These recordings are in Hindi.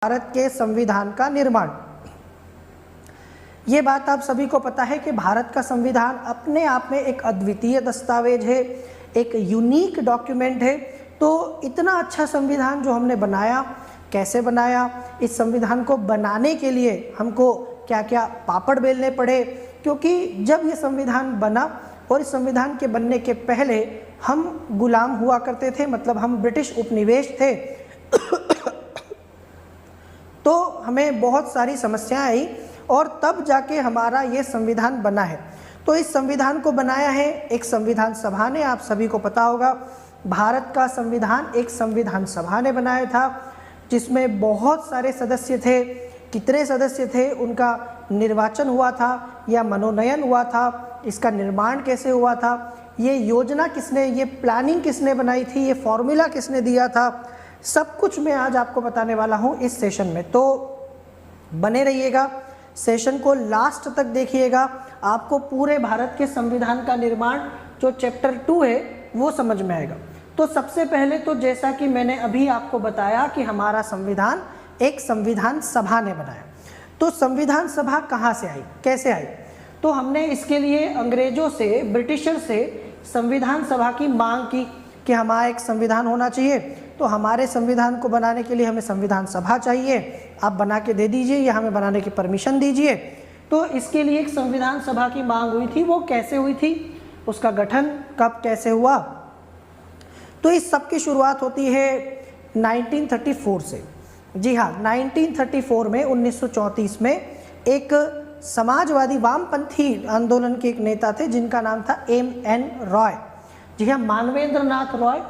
भारत के संविधान का निर्माण। ये बात आप सभी को पता है कि भारत का संविधान अपने आप में एक अद्वितीय दस्तावेज है, एक यूनिक डॉक्यूमेंट है। तो इतना अच्छा संविधान जो हमने बनाया, कैसे बनाया, इस संविधान को बनाने के लिए हमको क्या क्या पापड़ बेलने पड़े, क्योंकि जब ये संविधान बना और इस संविधान के बनने के पहले हम गुलाम हुआ करते थे, मतलब हम ब्रिटिश उपनिवेश थे। तो हमें बहुत सारी समस्याएं आई और तब जाके हमारा ये संविधान बना है। तो इस संविधान को बनाया है एक संविधान सभा ने, आप सभी को पता होगा भारत का संविधान एक संविधान सभा ने बनाया था, जिसमें बहुत सारे सदस्य थे। कितने सदस्य थे, उनका निर्वाचन हुआ था या मनोनयन हुआ था, इसका निर्माण कैसे हुआ था, ये योजना किसने, ये प्लानिंग किसने बनाई थी, ये फॉर्मूला किसने दिया था, सब कुछ मैं आज आपको बताने वाला हूँ इस सेशन में। तो बने रहिएगा, सेशन को लास्ट तक देखिएगा, आपको पूरे भारत के संविधान का निर्माण जो चैप्टर 2 है वो समझ में आएगा। तो सबसे पहले तो जैसा कि मैंने अभी आपको बताया कि हमारा संविधान एक संविधान सभा ने बनाया। तो संविधान सभा कहाँ से आई, कैसे आई? तो हमने इसके लिए अंग्रेजों से, ब्रिटिशर से संविधान सभा की मांग की कि हमारा एक संविधान होना चाहिए, तो हमारे संविधान को बनाने के लिए हमें संविधान सभा चाहिए, आप बना के दे दीजिए या हमें बनाने की परमिशन दीजिए। तो इसके लिए एक संविधान सभा की मांग हुई थी। वो कैसे हुई थी, उसका गठन कब कैसे हुआ? तो इस सब की शुरुआत होती है 1934 से। जी हाँ, 1934 में 1934 में एक समाजवादी वामपंथी आंदोलन के एक नेता थे जिनका नाम था M.N. रॉय। जी हाँ, मानवेंद्र नाथ रॉय।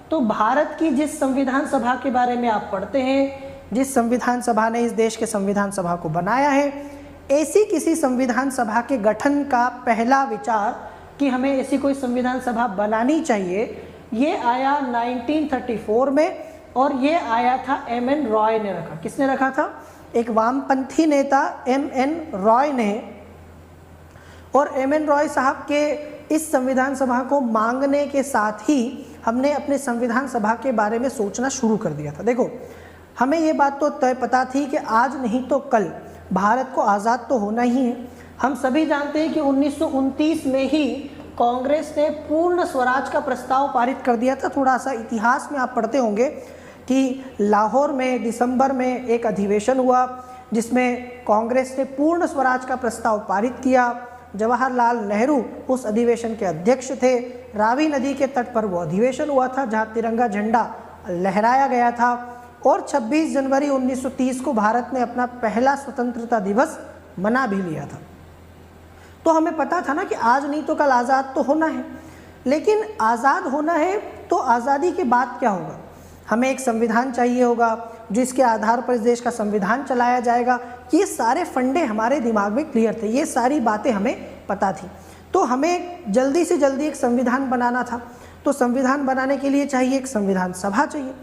तो भारत की जिस संविधान सभा के बारे में आप पढ़ते हैं, जिस संविधान सभा ने इस देश के संविधान सभा को बनाया है, ऐसी किसी संविधान सभा के गठन का पहला विचार कि हमें ऐसी कोई संविधान सभा बनानी चाहिए, ये आया 1934 में। और ये आया था M.N. रॉय ने रखा। किसने रखा था? एक वामपंथी नेता M.N. रॉय ने। और M.N. रॉय साहब के इस संविधान सभा को मांगने के साथ ही हमने अपने संविधान सभा के बारे में सोचना शुरू कर दिया था। देखो, हमें ये बात तो तय पता थी कि आज नहीं तो कल भारत को आज़ाद तो होना ही है। हम सभी जानते हैं कि 1929 में ही कांग्रेस ने पूर्ण स्वराज का प्रस्ताव पारित कर दिया था। थोड़ा सा इतिहास में आप पढ़ते होंगे कि लाहौर में दिसंबर में एक अधिवेशन हुआ जिसमें कांग्रेस ने पूर्ण स्वराज का प्रस्ताव पारित किया। जवाहरलाल नेहरू उस अधिवेशन के अध्यक्ष थे। रावी नदी के तट पर वो अधिवेशन हुआ था जहां तिरंगा झंडा लहराया गया था। और 26 जनवरी 1930 को भारत ने अपना पहला स्वतंत्रता दिवस मना भी लिया था। तो हमें पता था ना कि आज नहीं तो कल आज़ाद तो होना है, लेकिन आज़ाद होना है तो आज़ादी के बाद क्या होगा? हमें एक संविधान चाहिए होगा जिसके आधार पर इस देश का संविधान चलाया जाएगा। ये सारे फंडे हमारे दिमाग में क्लियर थे, ये सारी बातें हमें पता थी। तो हमें जल्दी से जल्दी एक संविधान बनाना था। तो संविधान बनाने के लिए चाहिए एक संविधान सभा चाहिए।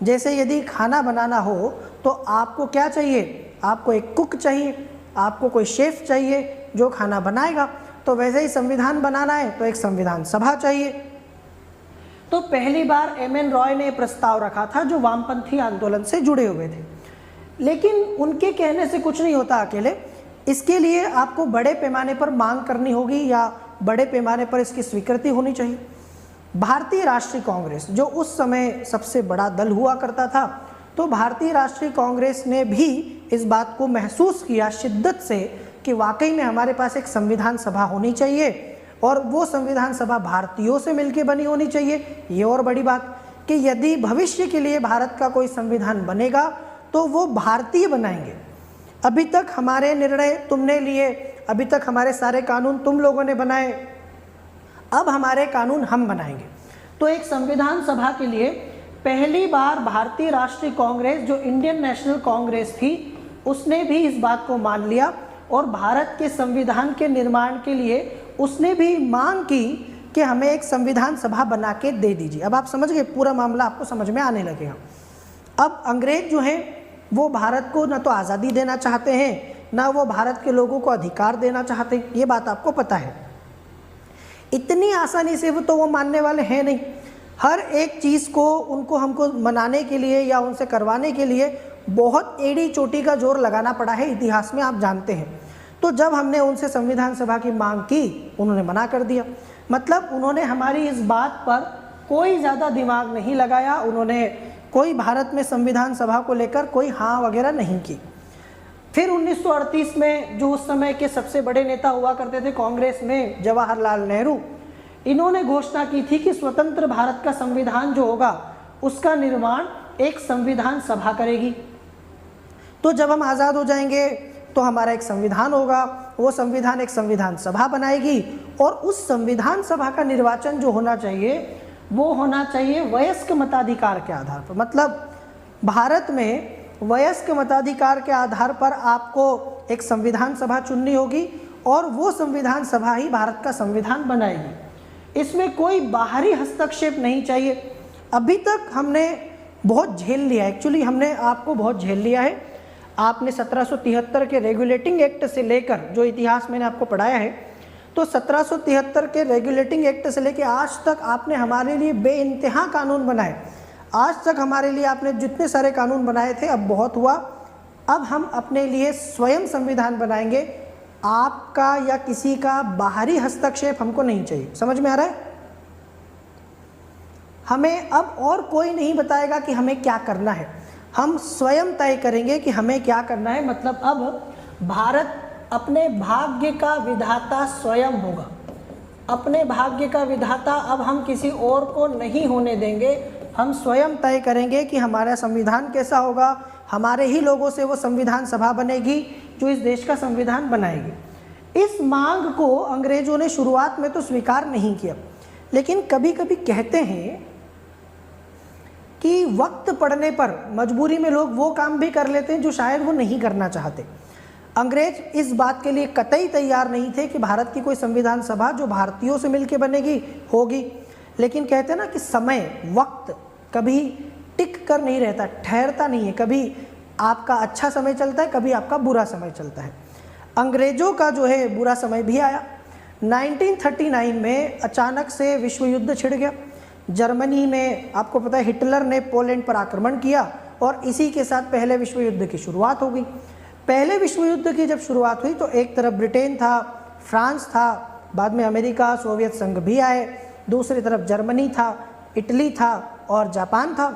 जैसे यदि खाना बनाना हो तो आपको क्या चाहिए? आपको एक कुक चाहिए, आपको कोई शेफ चाहिए जो खाना बनाएगा। तो वैसे ही संविधान बनाना है तो एक संविधान सभा चाहिए। तो पहली बार M.N. रॉय ने प्रस्ताव रखा था जो वामपंथी आंदोलन से जुड़े हुए थे। लेकिन उनके कहने से कुछ नहीं होता अकेले, इसके लिए आपको बड़े पैमाने पर मांग करनी होगी या बड़े पैमाने पर इसकी स्वीकृति होनी चाहिए। भारतीय राष्ट्रीय कांग्रेस जो उस समय सबसे बड़ा दल हुआ करता था, तो भारतीय राष्ट्रीय कांग्रेस ने भी इस बात को महसूस किया शिद्दत से कि वाकई में हमारे पास एक संविधान सभा होनी चाहिए और वो संविधान सभा भारतीयों से मिलकर बनी होनी चाहिए। ये और बड़ी बात कि यदि भविष्य के लिए भारत का कोई संविधान बनेगा तो वो भारतीय बनाएंगे। अभी तक हमारे निर्णय तुमने लिए, अभी तक हमारे सारे कानून तुम लोगों ने बनाए, अब हमारे कानून हम बनाएंगे। तो एक संविधान सभा के लिए पहली बार भारतीय राष्ट्रीय कांग्रेस जो इंडियन नेशनल कांग्रेस थी उसने भी इस बात को मान लिया और भारत के संविधान के निर्माण के लिए उसने भी मांग की कि हमें एक संविधान सभा बना के दे दीजिए। अब आप समझ गए, पूरा मामला आपको समझ में आने लगेगा। अब अंग्रेज जो हैं वो भारत को न तो आज़ादी देना चाहते हैं, ना वो भारत के लोगों को अधिकार देना चाहते हैं, ये बात आपको पता है। इतनी आसानी से तो वो मानने वाले हैं नहीं। हर एक चीज़ को उनको हमको मनाने के लिए या उनसे करवाने के लिए बहुत एड़ी चोटी का जोर लगाना पड़ा है, इतिहास में आप जानते हैं। तो जब हमने उनसे संविधान सभा की मांग की, उन्होंने मना कर दिया। मतलब उन्होंने हमारी इस बात पर कोई ज़्यादा दिमाग नहीं लगाया, उन्होंने कोई भारत में संविधान सभा को लेकर कोई हाँ वगैरह नहीं की। फिर 1938 में जो उस समय के सबसे बड़े नेता हुआ करते थे कांग्रेस में, जवाहरलाल नेहरू, इन्होंने घोषणा की थी कि स्वतंत्र भारत का संविधान जो होगा उसका निर्माण एक संविधान सभा करेगी। तो जब हम आज़ाद हो जाएंगे तो हमारा एक संविधान होगा, वो संविधान एक संविधान सभा बनाएगी और उस संविधान सभा का निर्वाचन जो होना चाहिए वो होना चाहिए वयस्क मताधिकार के आधार पर। मतलब भारत में वयस्क मताधिकार के आधार पर आपको एक संविधान सभा चुननी होगी और वो संविधान सभा ही भारत का संविधान बनाएगी। इसमें कोई बाहरी हस्तक्षेप नहीं चाहिए। अभी तक हमने बहुत झेल लिया, एक्चुअली हमने आपको बहुत झेल लिया है। आपने 1773 के रेगुलेटिंग एक्ट से लेकर, जो इतिहास मैंने आपको पढ़ाया है, तो 1773 के रेगुलेटिंग एक्ट से लेकर आज तक आपने हमारे लिए बेइंतहा कानून बनाए। आज तक हमारे लिए आपने जितने सारे कानून बनाए थे, अब बहुत हुआ। अब हम अपने लिए स्वयं संविधान बनाएंगे। आपका या किसी का बाहरी हस्तक्षेप हमको नहीं चाहिए। समझ में आ रहा है? हमें अब और कोई नहीं बताएगा कि हमें क्या करना है, हम स्वयं तय करेंगे कि हमें क्या करना है। मतलब अब भारत अपने भाग्य का विधाता स्वयं होगा। अपने भाग्य का विधाता अब हम किसी और को नहीं होने देंगे। हम स्वयं तय करेंगे कि हमारा संविधान कैसा होगा। हमारे ही लोगों से वो संविधान सभा बनेगी जो इस देश का संविधान बनाएगी। इस मांग को अंग्रेजों ने शुरुआत में तो स्वीकार नहीं किया, लेकिन कभी कभी कहते हैं कि वक्त पड़ने पर मजबूरी में लोग वो काम भी कर लेते हैं जो शायद वो नहीं करना चाहते। अंग्रेज इस बात के लिए कतई तैयार नहीं थे कि भारत की कोई संविधान सभा जो भारतीयों से मिलकर बनेगी होगी, लेकिन कहते हैं ना कि समय, वक्त कभी टिक कर नहीं रहता, ठहरता नहीं है। कभी आपका अच्छा समय चलता है, कभी आपका बुरा समय चलता है। अंग्रेजों का जो है बुरा समय भी आया। 1939 में अचानक से विश्व युद्ध छिड़ गया। जर्मनी में आपको पता है हिटलर ने पोलैंड पर आक्रमण किया और इसी के साथ पहले विश्व युद्ध की शुरुआत हो गई। पहले विश्व युद्ध की जब शुरुआत हुई तो एक तरफ ब्रिटेन था, फ्रांस था, बाद में अमेरिका, सोवियत संघ भी आए, दूसरी तरफ जर्मनी था, इटली था और जापान था।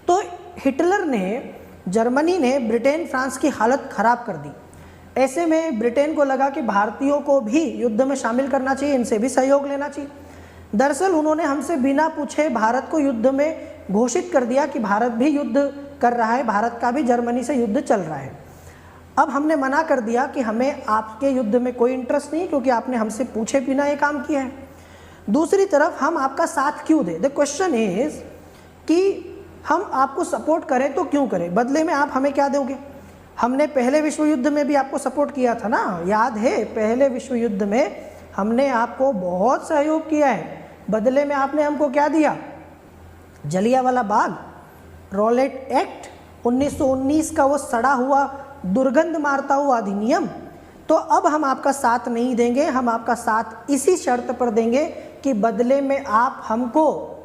तो हिटलर ने, जर्मनी ने ब्रिटेन, फ्रांस की हालत ख़राब कर दी। ऐसे में ब्रिटेन को लगा कि भारतीयों को भी युद्ध में शामिल करना चाहिए, इनसे भी सहयोग लेना चाहिए। दरअसल उन्होंने हमसे बिना पूछे भारत को युद्ध में घोषित कर दिया कि भारत भी युद्ध कर रहा है, भारत का भी जर्मनी से युद्ध चल रहा है। अब हमने मना कर दिया कि हमें आपके युद्ध में कोई इंटरेस्ट नहीं, क्योंकि आपने हमसे पूछे बिना ये काम किया है। दूसरी तरफ हम आपका साथ क्यों दें? द क्वेश्चन इज कि हम आपको सपोर्ट करें तो क्यों करें, बदले में आप हमें क्या दोगे? हमने पहले विश्व युद्ध में भी आपको सपोर्ट किया था ना, याद है? पहले विश्व युद्ध में हमने आपको बहुत सहयोग किया है, बदले में आपने हमको क्या दिया? जलियांवाला बाग, रॉलेट एक्ट, 1919 का वो सड़ा हुआ, दुर्गंध मारता हुआ अधिनियम। तो अब हम आपका साथ नहीं देंगे, हम आपका साथ इसी शर्त पर देंगे कि बदले में आप हमको,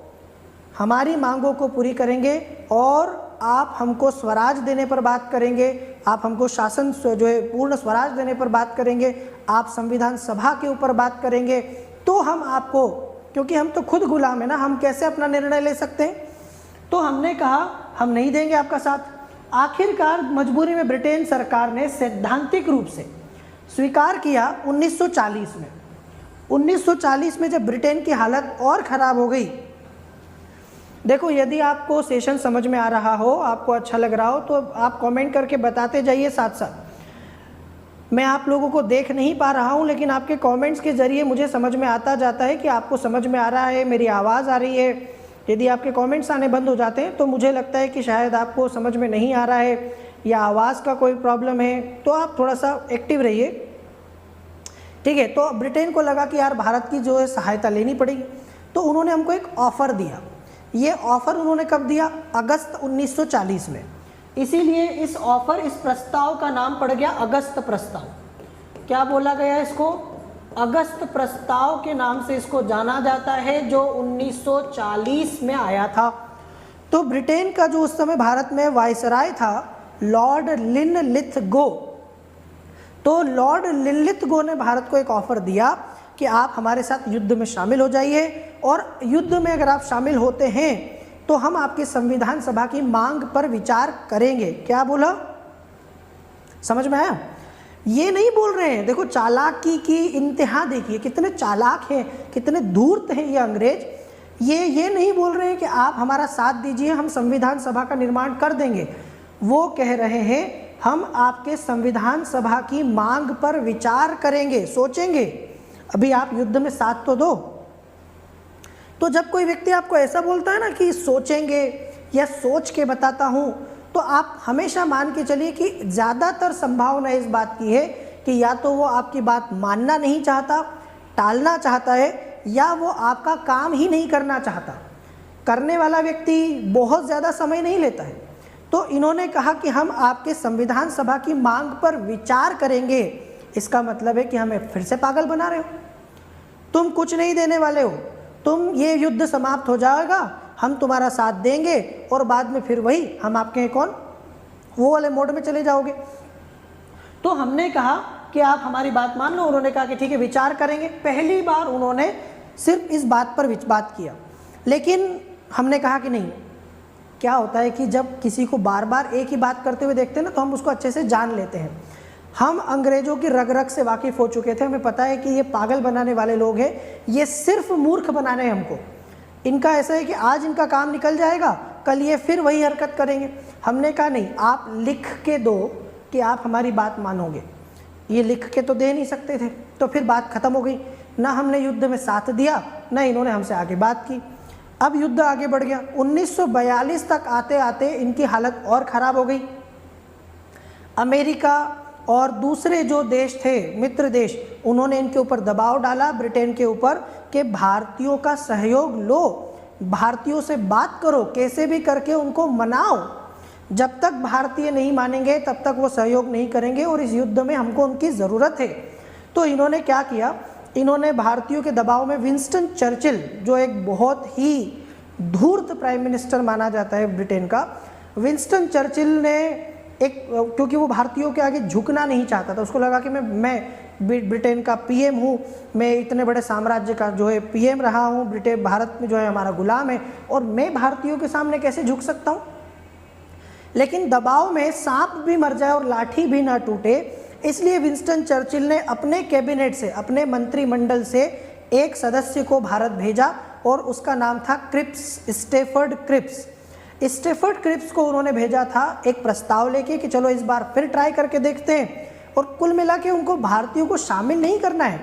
हमारी मांगों को पूरी करेंगे और आप हमको स्वराज देने पर बात करेंगे, आप हमको शासन जो है पूर्ण स्वराज देने पर बात करेंगे, आप संविधान सभा के ऊपर बात करेंगे, तो हम आपको, क्योंकि हम तो खुद गुलाम है ना, हम कैसे अपना निर्णय ले सकते हैं? तो हमने कहा हम नहीं देंगे आपका साथ। आखिरकार मजबूरी में ब्रिटेन सरकार ने सैद्धांतिक रूप से स्वीकार किया 1940 में। 1940 में जब ब्रिटेन की हालत और ख़राब हो गई, देखो यदि आपको सेशन समझ में आ रहा हो, आपको अच्छा लग रहा हो, तो आप कमेंट करके बताते जाइए साथ साथ। मैं आप लोगों को देख नहीं पा रहा हूं, लेकिन आपके कमेंट्स के ज़रिए मुझे समझ में आता जाता है कि आपको समझ में आ रहा है, मेरी आवाज़ आ रही है। यदि आपके कमेंट्स आने बंद हो जाते हैं तो मुझे लगता है कि शायद आपको समझ में नहीं आ रहा है या आवाज़ का कोई प्रॉब्लम है, तो आप थोड़ा सा एक्टिव रहिए, ठीक है? तो ब्रिटेन को लगा कि यार भारत की जो है सहायता लेनी पड़ेगी, तो उन्होंने हमको एक ऑफ़र दिया। ये ऑफ़र उन्होंने कब दिया? अगस्त 1940 में। इसीलिए इस ऑफ़र, इस प्रस्ताव का नाम पड़ गया अगस्त प्रस्ताव। क्या बोला गया इसको? अगस्त प्रस्ताव के नाम से इसको जाना जाता है, जो 1940 में आया था। तो ब्रिटेन का जो उस समय भारत में वायसराय था लॉर्ड लिनलिथगो, तो लॉर्ड लिनलिथगो ने भारत को एक ऑफर दिया कि आप हमारे साथ युद्ध में शामिल हो जाइए, और युद्ध में अगर आप शामिल होते हैं तो हम आपकी संविधान सभा की मांग पर विचार करेंगे। क्या बोला, समझ में आया? ये नहीं बोल रहे हैं, देखो चालाकी की इंतहा देखिए, कितने चालाक हैं, कितने धूर्त हैं ये अंग्रेज। ये नहीं बोल रहे हैं कि आप हमारा साथ दीजिए, हम संविधान सभा का निर्माण कर देंगे। वो कह रहे हैं हम आपके संविधान सभा की मांग पर विचार करेंगे, सोचेंगे, अभी आप युद्ध में साथ तो दो। तो जब कोई व्यक्ति आपको ऐसा बोलता है ना कि सोचेंगे या सोच के बताता हूँ, तो आप हमेशा मान के चलिए कि ज़्यादातर संभावना इस बात की है कि या तो वो आपकी बात मानना नहीं चाहता, टालना चाहता है, या वो आपका काम ही नहीं करना चाहता। करने वाला व्यक्ति बहुत ज़्यादा समय नहीं लेता है। तो इन्होंने कहा कि हम आपके संविधान सभा की मांग पर विचार करेंगे। इसका मतलब है कि हमें फिर से पागल बना रहे हो, तुम कुछ नहीं देने वाले हो, तुम ये युद्ध समाप्त हो जाएगा, हम तुम्हारा साथ देंगे, और बाद में फिर वही हम आपके कौन वो वाले मोड में चले जाओगे। तो हमने कहा कि आप हमारी बात मान लो। उन्होंने कहा कि ठीक है विचार करेंगे। पहली बार उन्होंने सिर्फ इस बात पर बात किया, लेकिन हमने कहा कि नहीं, क्या होता है कि जब किसी को बार बार एक ही बात करते हुए देखते हैं ना, तो हम उसको अच्छे से जान लेते हैं। हम अंग्रेजों की रग रग से वाकिफ़ हो चुके थे, हमें पता है कि ये पागल बनाने वाले लोग हैं, ये सिर्फ मूर्ख बनाने हैं हमको। इनका ऐसा है कि आज इनका काम निकल जाएगा, कल ये फिर वही हरकत करेंगे। हमने कहा नहीं, आप लिख के दो कि आप हमारी बात मानोगे। ये लिख के तो दे नहीं सकते थे, तो फिर बात खत्म हो गई। ना हमने युद्ध में साथ दिया, ना इन्होंने हमसे आगे बात की। अब युद्ध आगे बढ़ गया। 1942 तक आते आते इनकी हालत और ख़राब हो गई। अमेरिका और दूसरे जो देश थे मित्र देश, उन्होंने इनके ऊपर दबाव डाला ब्रिटेन के ऊपर कि भारतीयों का सहयोग लो, भारतीयों से बात करो, कैसे भी करके उनको मनाओ। जब तक भारतीय नहीं मानेंगे तब तक वो सहयोग नहीं करेंगे, और इस युद्ध में हमको उनकी ज़रूरत है। तो इन्होंने क्या किया, इन्होंने भारतीयों के दबाव में विंस्टन चर्चिल, जो एक बहुत ही धूर्त प्राइम मिनिस्टर माना जाता है ब्रिटेन का, विंस्टन चर्चिल ने क्योंकि वो भारतीयों के आगे झुकना नहीं चाहता था, उसको लगा कि मैं ब्रिटेन का पीएम हूँ, मैं इतने बड़े साम्राज्य का जो है पीएम रहा हूँ, ब्रिटेन भारत में जो है हमारा गुलाम है, और मैं भारतीयों के सामने कैसे झुक सकता हूँ। लेकिन दबाव में सांप भी मर जाए और लाठी भी ना टूटे, इसलिए विंस्टन चर्चिल ने अपने कैबिनेट से, अपने मंत्रिमंडल से एक सदस्य को भारत भेजा, और उसका नाम था Cripps, Stafford Cripps. Stafford Cripps को उन्होंने भेजा था एक प्रस्ताव लेके कि चलो इस बार फिर ट्राई करके देखते हैं, और कुल मिला के उनको भारतीयों को शामिल नहीं करना है।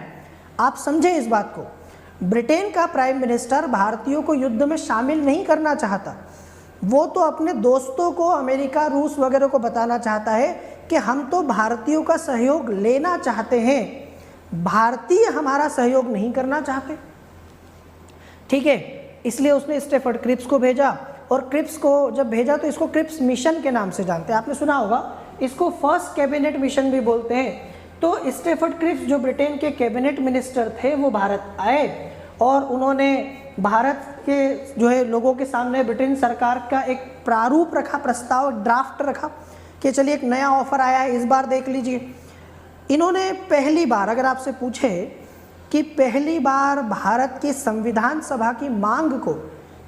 आप समझें इस बात को, ब्रिटेन का प्राइम मिनिस्टर भारतीयों को युद्ध में शामिल नहीं करना चाहता। वो तो अपने दोस्तों को, अमेरिका, रूस वगैरह को बताना चाहता है कि हम तो भारतीयों का सहयोग लेना चाहते हैं, भारतीय हमारा सहयोग नहीं करना चाहते। ठीक है, इसलिए उसने स्टैफर्ड क्रिप्स को भेजा, और क्रिप्स को जब भेजा तो इसको क्रिप्स मिशन के नाम से जानते हैं, आपने सुना होगा, इसको फर्स्ट कैबिनेट मिशन भी बोलते हैं। तो स्टैफर्ड क्रिप्स जो ब्रिटेन के कैबिनेट मिनिस्टर थे, वो भारत आए, और उन्होंने भारत के जो है लोगों के सामने ब्रिटेन सरकार का एक प्रारूप रखा, प्रस्ताव, ड्राफ्ट रखा कि चलिए एक नया ऑफर आया है, इस बार देख लीजिए। इन्होंने पहली बार, अगर आपसे पूछे कि पहली बार भारत की संविधान सभा की मांग को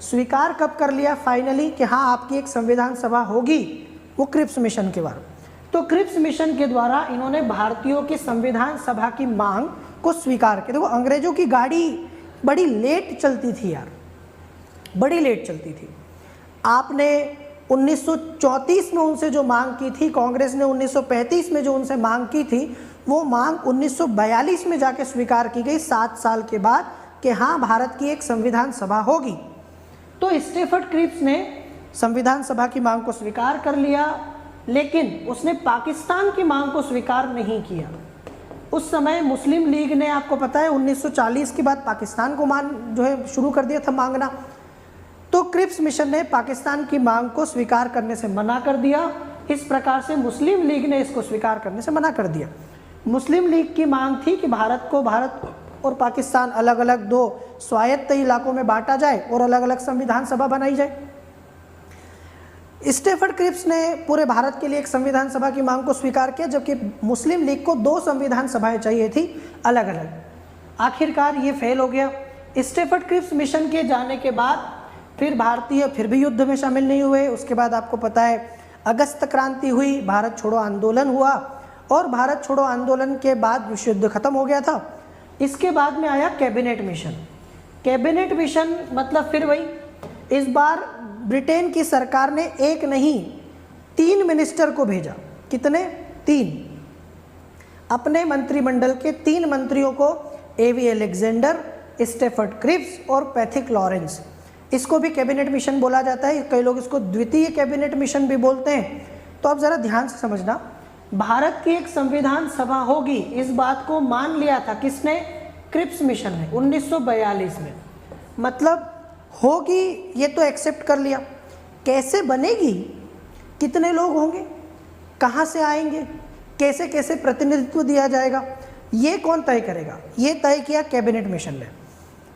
स्वीकार कब कर लिया फाइनली कि हाँ आपकी एक संविधान सभा होगी, वो क्रिप्स मिशन के द्वारा। तो क्रिप्स मिशन के द्वारा इन्होंने भारतीयों की संविधान सभा की मांग को स्वीकार किया। देखो अंग्रेजों की गाड़ी बड़ी लेट चलती थी यार, बड़ी लेट चलती थी। आपने 1934 में उनसे जो मांग की थी, कांग्रेस ने 1935 में जो उनसे मांग की थी, वो मांग 1942 में जाके स्वीकार की गई 7 साल के बाद कि हाँ भारत की एक संविधान सभा होगी। तो स्टैफर्ड क्रिप्स ने संविधान सभा की मांग को स्वीकार कर लिया, लेकिन उसने पाकिस्तान की मांग को स्वीकार नहीं किया। उस समय मुस्लिम लीग ने, आपको पता है 1940 के बाद पाकिस्तान को जो है शुरू कर दिया था मांगना। तो क्रिप्स मिशन ने पाकिस्तान की मांग को स्वीकार करने से मना कर दिया। इस प्रकार से मुस्लिम लीग ने इसको स्वीकार करने से मना कर दिया। मुस्लिम लीग की मांग थी कि भारत और पाकिस्तान अलग अलग 2 स्वायत्त इलाकों में बांटा जाए और अलग अलग संविधान सभा बनाई जाए। स्टेफर्ड क्रिप्स ने पूरे भारत के लिए एक संविधान सभा की मांग को स्वीकार किया, जबकि मुस्लिम लीग को 2 संविधान सभाएं चाहिए थी अलग अलग। आखिरकार ये फेल हो गया। स्टेफर्ड क्रिप्स मिशन के जाने के बाद फिर भारतीय फिर भी युद्ध में शामिल नहीं हुए। उसके बाद आपको पता है अगस्त क्रांति हुई, भारत छोड़ो आंदोलन हुआ, और भारत छोड़ो आंदोलन के बाद विश्व युद्ध खत्म हो गया था। इसके बाद में आया कैबिनेट मिशन। कैबिनेट मिशन मतलब फिर वही, इस बार ब्रिटेन की सरकार ने एक नहीं 3 मिनिस्टर को भेजा। कितने? 3। अपने मंत्रिमंडल के 3 मंत्रियों को, एवी अलेक्जेंडर, स्टेफर्ड क्रिप्स और पैथिक लॉरेंस। इसको भी कैबिनेट मिशन बोला जाता है, कई लोग इसको द्वितीय कैबिनेट मिशन भी बोलते हैं। तो आप ज़रा ध्यान से समझना, भारत की एक संविधान सभा होगी, इस बात को मान लिया था किसने? क्रिप्स मिशन ने 1942 में। मतलब होगी ये तो एक्सेप्ट कर लिया, कैसे बनेगी, कितने लोग होंगे, कहाँ से आएंगे, कैसे कैसे प्रतिनिधित्व दिया जाएगा, ये कौन तय करेगा? ये तय किया कैबिनेट मिशन ने।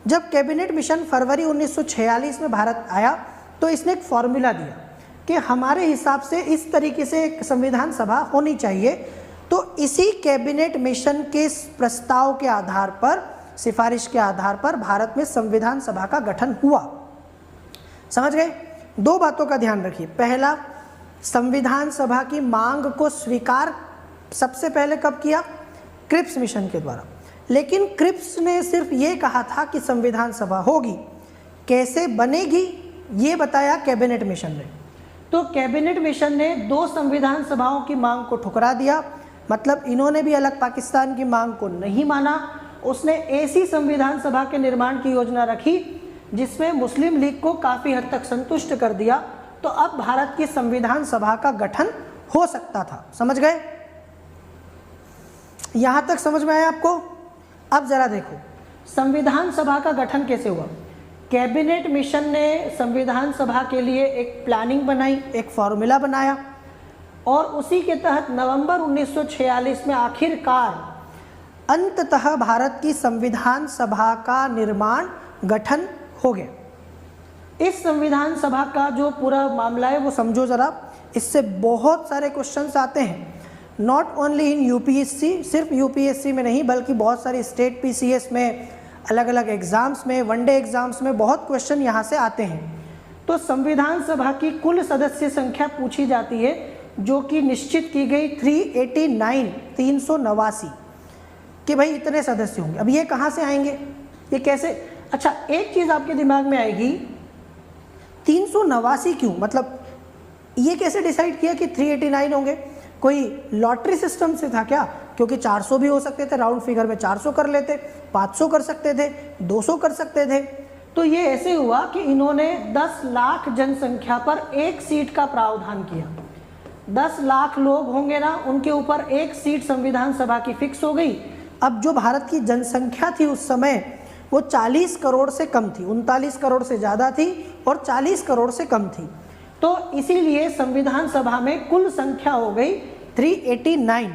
जब कैबिनेट मिशन फरवरी 1946 में भारत आया तो इसने एक फॉर्मूला दिया कि हमारे हिसाब से इस तरीके से एक संविधान सभा होनी चाहिए। तो इसी कैबिनेट मिशन के प्रस्ताव के आधार पर, सिफारिश के आधार पर भारत में संविधान सभा का गठन हुआ। समझ गए? 2 बातों का ध्यान रखिए। पहला, संविधान सभा की मांग को स्वीकार सबसे पहले कब किया? क्रिप्स मिशन के द्वारा। लेकिन क्रिप्स ने सिर्फ ये कहा था कि संविधान सभा होगी, कैसे बनेगी ये बताया कैबिनेट मिशन ने। तो कैबिनेट मिशन ने 2 संविधान सभाओं की मांग को ठुकरा दिया। मतलब इन्होंने भी अलग पाकिस्तान की मांग को नहीं माना। उसने ऐसी संविधान सभा के निर्माण की योजना रखी जिसमें मुस्लिम लीग को काफ़ी हद तक संतुष्ट कर दिया। तो अब भारत की संविधान सभा का गठन हो सकता था। समझ गए? यहाँ तक समझ में आया आपको? अब जरा देखो संविधान सभा का गठन कैसे हुआ। कैबिनेट मिशन ने संविधान सभा के लिए एक प्लानिंग बनाई, एक फॉर्मूला बनाया, और उसी के तहत नवंबर 1946 में आखिरकार अंततः भारत की संविधान सभा का निर्माण, गठन हो गया। इस संविधान सभा का जो पूरा मामला है वो समझो ज़रा, इससे बहुत सारे क्वेश्चंस आते हैं। नॉट ओनली इन यूपीएससी, सिर्फ यूपीएससी में नहीं बल्कि बहुत सारी स्टेट पीसीएस में, अलग अलग एग्ज़ाम्स में, वनडे एग्ज़ाम्स में बहुत क्वेश्चन यहाँ से आते हैं। तो संविधान सभा की कुल सदस्य संख्या पूछी जाती है जो कि निश्चित की गई 389 कि भाई इतने सदस्य होंगे। अब ये कहाँ से आएंगे, ये कैसे? अच्छा, एक चीज़ आपके दिमाग में आएगी, 389 क्यों? मतलब ये कैसे डिसाइड किया कि 389 होंगे? कोई लॉटरी सिस्टम से था क्या? क्योंकि 400 भी हो सकते थे, राउंड फिगर में 400 कर लेते, 500 कर सकते थे, 200 कर सकते थे। तो ये ऐसे हुआ कि इन्होंने 10 लाख जनसंख्या पर 1 सीट का प्रावधान किया। 10 लाख लोग होंगे ना, उनके ऊपर 1 सीट संविधान सभा की फिक्स हो गई। अब जो भारत की जनसंख्या थी उस समय वो 40 करोड़ से कम थी, 39 करोड़ से ज़्यादा थी और 40 करोड़ से कम थी। तो इसीलिए संविधान सभा में कुल संख्या हो गई 389।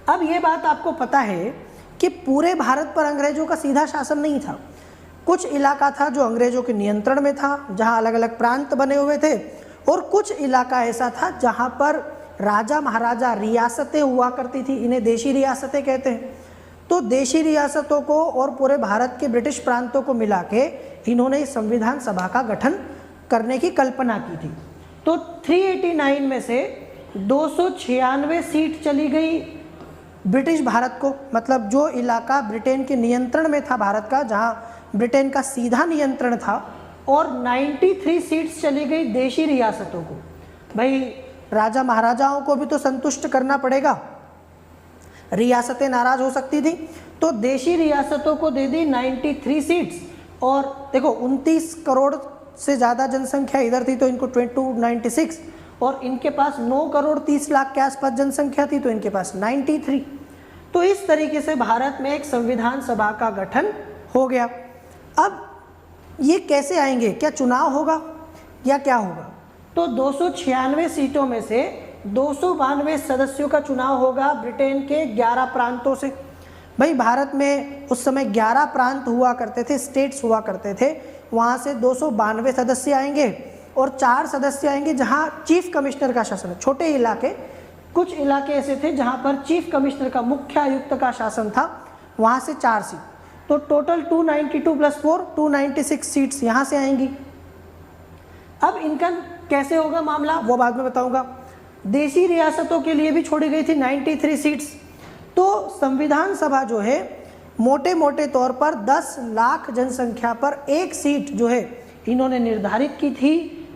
अब ये बात आपको पता है कि पूरे भारत पर अंग्रेजों का सीधा शासन नहीं था। कुछ इलाका था जो अंग्रेजों के नियंत्रण में था, जहां अलग अलग प्रांत बने हुए थे, और कुछ इलाका ऐसा था जहां पर राजा महाराजा रियासतें हुआ करती थी। इन्हें देशी रियासतें कहते हैं। तो देशी रियासतों को और पूरे भारत के ब्रिटिश प्रांतों को मिला के इन्होंने इस संविधान सभा का गठन करने की कल्पना की थी। तो 389 में से 296 सीट चली गई ब्रिटिश भारत को, मतलब जो इलाका ब्रिटेन के नियंत्रण में था भारत का, जहाँ ब्रिटेन का सीधा नियंत्रण था, और 93 सीट्स चली गई देशी रियासतों को। भाई राजा महाराजाओं को भी तो संतुष्ट करना पड़ेगा, रियासतें नाराज हो सकती थी, तो देशी रियासतों को दे दी 93 सीट्स। और देखो 29 करोड़ से ज़्यादा जनसंख्या इधर थी तो इनको 296, और इनके पास 9 करोड़ 30 लाख के आसपास जनसंख्या थी तो इनके पास 93। तो इस तरीके से भारत में एक संविधान सभा का गठन हो गया। अब ये कैसे आएंगे, क्या चुनाव होगा या क्या होगा? तो 296 सीटों में से 292 सदस्यों का चुनाव होगा ब्रिटेन के 11 प्रांतों से। भाई भारत में उस समय 11 प्रांत हुआ करते थे, स्टेट्स हुआ करते थे, वहाँ से 292 सदस्य आएंगे और 4 सदस्य आएंगे जहां चीफ कमिश्नर का शासन है। छोटे इलाके, कुछ इलाके ऐसे थे जहां पर चीफ कमिश्नर का, मुख्य आयुक्त का शासन था, वहां से 4 सीट। तो टोटल 292 + 4 296 सीट्स यहां से आएंगी। अब इनका कैसे होगा मामला वो बाद में बताऊंगा। देशी रियासतों के लिए भी छोड़ी गई थी 93 सीट्स। तो संविधान सभा जो है मोटे मोटे तौर पर 10 लाख जनसंख्या पर एक सीट जो है इन्होंने निर्धारित की थी,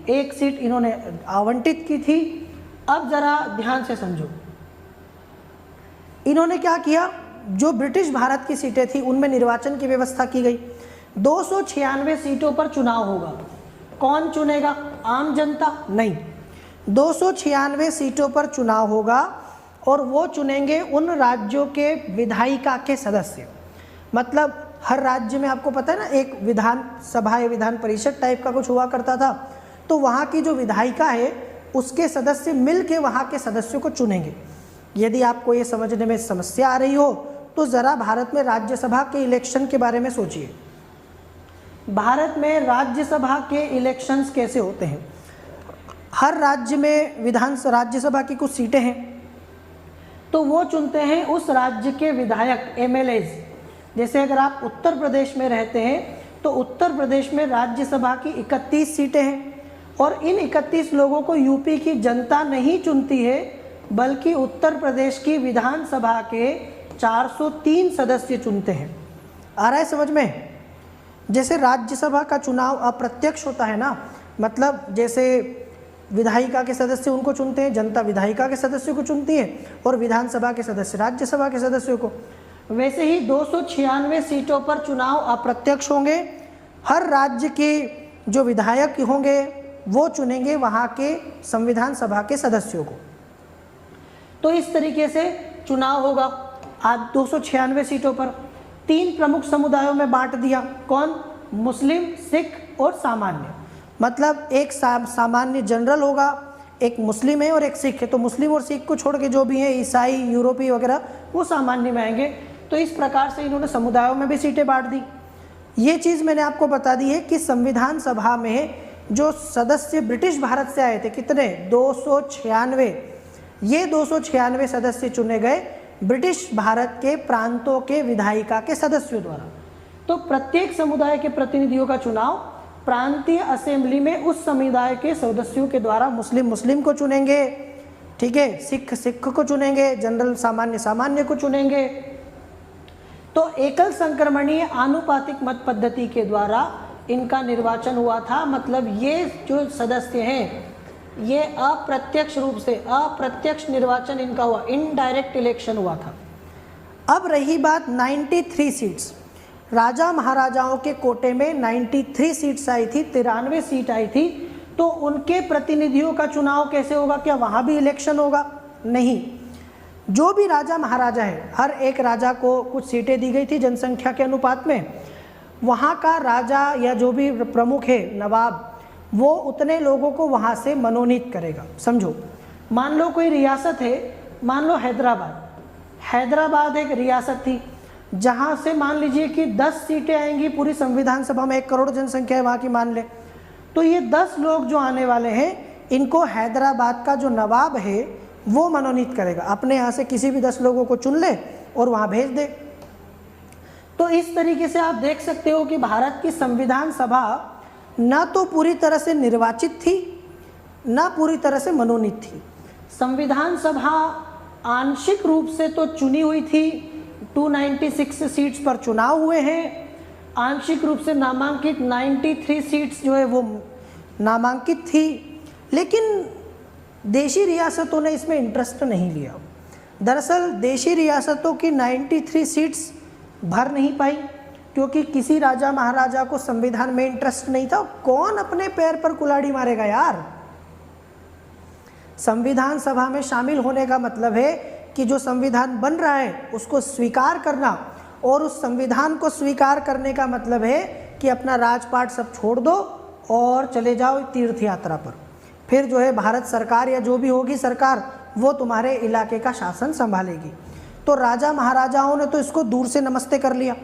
एक सीट इन्होंने आवंटित की थी। अब जरा ध्यान से समझो, इन्होंने क्या किया, जो ब्रिटिश भारत की सीटें थी उनमें निर्वाचन की व्यवस्था की गई। 296 सीटों पर चुनाव होगा। कौन चुनेगा? आम जनता नहीं, 296 सीटों पर चुनाव होगा और वो चुनेंगे उन राज्यों के विधायिका के सदस्य। मतलब हर राज्य में आपको पता है ना, एक विधान सभा या विधान परिषद टाइप का कुछ हुआ करता था। तो वहाँ की जो विधायिका है उसके सदस्य मिल के वहाँ के सदस्यों को चुनेंगे। यदि आपको ये समझने में समस्या आ रही हो तो ज़रा भारत में राज्यसभा के इलेक्शन के बारे में सोचिए। भारत में राज्यसभा के इलेक्शंस कैसे होते हैं? हर राज्य में राज्यसभा की कुछ सीटें हैं, तो वो चुनते हैं उस राज्य के विधायक, MLAs। जैसे अगर आप उत्तर प्रदेश में रहते हैं तो उत्तर प्रदेश में राज्यसभा की 31 सीटें हैं और इन 31 लोगों को यूपी की जनता नहीं चुनती है, बल्कि उत्तर प्रदेश की विधानसभा के 403 सदस्य चुनते हैं। आ रहा है समझ में? जैसे राज्यसभा का चुनाव अप्रत्यक्ष होता है ना, मतलब जैसे विधायिका के सदस्य उनको चुनते हैं, जनता विधायिका के सदस्यों को चुनती है और विधानसभा के सदस्य राज्यसभा के सदस्यों को, वैसे ही 296 सीटों पर चुनाव अप्रत्यक्ष होंगे। हर राज्य के जो विधायक होंगे वो चुनेंगे वहाँ के संविधान सभा के सदस्यों को। तो इस तरीके से चुनाव होगा। आज 296 सीटों पर 3 प्रमुख समुदायों में बांट दिया। कौन? मुस्लिम, सिख और सामान्य। मतलब एक सामान्य जनरल होगा, एक मुस्लिम है और एक सिख है। तो मुस्लिम और सिख को छोड़ के जो भी है, ईसाई, यूरोपीय वगैरह, वो सामान्य में आएंगे। तो इस प्रकार से इन्होंने समुदायों में भी सीटें बांट दी। ये चीज़ मैंने आपको बता दी है कि संविधान सभा में जो सदस्य ब्रिटिश भारत से आए थे, कितने? 296। ये 296 सदस्य चुने गए ब्रिटिश भारत के प्रांतों के विधायिका के सदस्यों द्वारा। तो प्रत्येक समुदाय के प्रतिनिधियों का चुनाव प्रांतीय असेंबली में उस समुदाय के सदस्यों के द्वारा मुस्लिम को चुनेंगे, ठीक है, सिख को चुनेंगे, जनरल सामान्य को चुनेंगे। तो एकल संक्रमणीय आनुपातिक मत पद्धति के द्वारा इनका निर्वाचन हुआ था। मतलब ये जो सदस्य हैं ये अप्रत्यक्ष रूप से, अप्रत्यक्ष निर्वाचन इनका हुआ, इनडायरेक्ट इलेक्शन हुआ था। अब रही बात 93 सीट्स, राजा महाराजाओं के कोटे में 93 सीट्स आई थी, 93 सीट आई थी। तो उनके प्रतिनिधियों का चुनाव कैसे होगा? क्या वहाँ भी इलेक्शन होगा? नहीं। जो भी राजा महाराजा है, हर एक राजा को कुछ सीटें दी गई थी जनसंख्या के अनुपात में। वहाँ का राजा या जो भी प्रमुख है, नवाब, वो उतने लोगों को वहाँ से मनोनीत करेगा। समझो, मान लो कोई रियासत है, मान लो हैदराबाद एक रियासत थी, जहाँ से मान लीजिए कि 10 सीटें आएंगी पूरी संविधान सभा में, 1 करोड़ जनसंख्या है वहाँ की मान ले। तो ये 10 लोग जो आने वाले हैं, इनको हैदराबाद का जो नवाब है वो मनोनीत करेगा। अपने यहाँ से किसी भी 10 लोगों को चुन ले और वहाँ भेज दे। तो इस तरीके से आप देख सकते हो कि भारत की संविधान सभा ना तो पूरी तरह से निर्वाचित थी, ना पूरी तरह से मनोनीत थी। संविधान सभा आंशिक रूप से तो चुनी हुई थी, 296 सीट्स पर चुनाव हुए हैं। आंशिक रूप से नामांकित 93 सीट्स जो है वो नामांकित थी, लेकिन देशी रियासतों ने इसमें इंटरेस्ट नहीं लिया। दरअसल देशी रियासतों की 93 सीट्स भर नहीं पाई, क्योंकि किसी राजा महाराजा को संविधान में इंटरेस्ट नहीं था। कौन अपने पैर पर कुल्हाड़ी मारेगा यार? संविधान सभा में शामिल होने का मतलब है कि जो संविधान बन रहा है उसको स्वीकार करना, और उस संविधान को स्वीकार करने का मतलब है कि अपना राजपाट सब छोड़ दो और चले जाओ तीर्थ यात्रा पर। फिर जो है भारत सरकार या जो भी होगी सरकार, वो तुम्हारे इलाके का शासन संभालेगी। तो राजा महाराजाओं ने तो इसको दूर से नमस्ते कर लिया।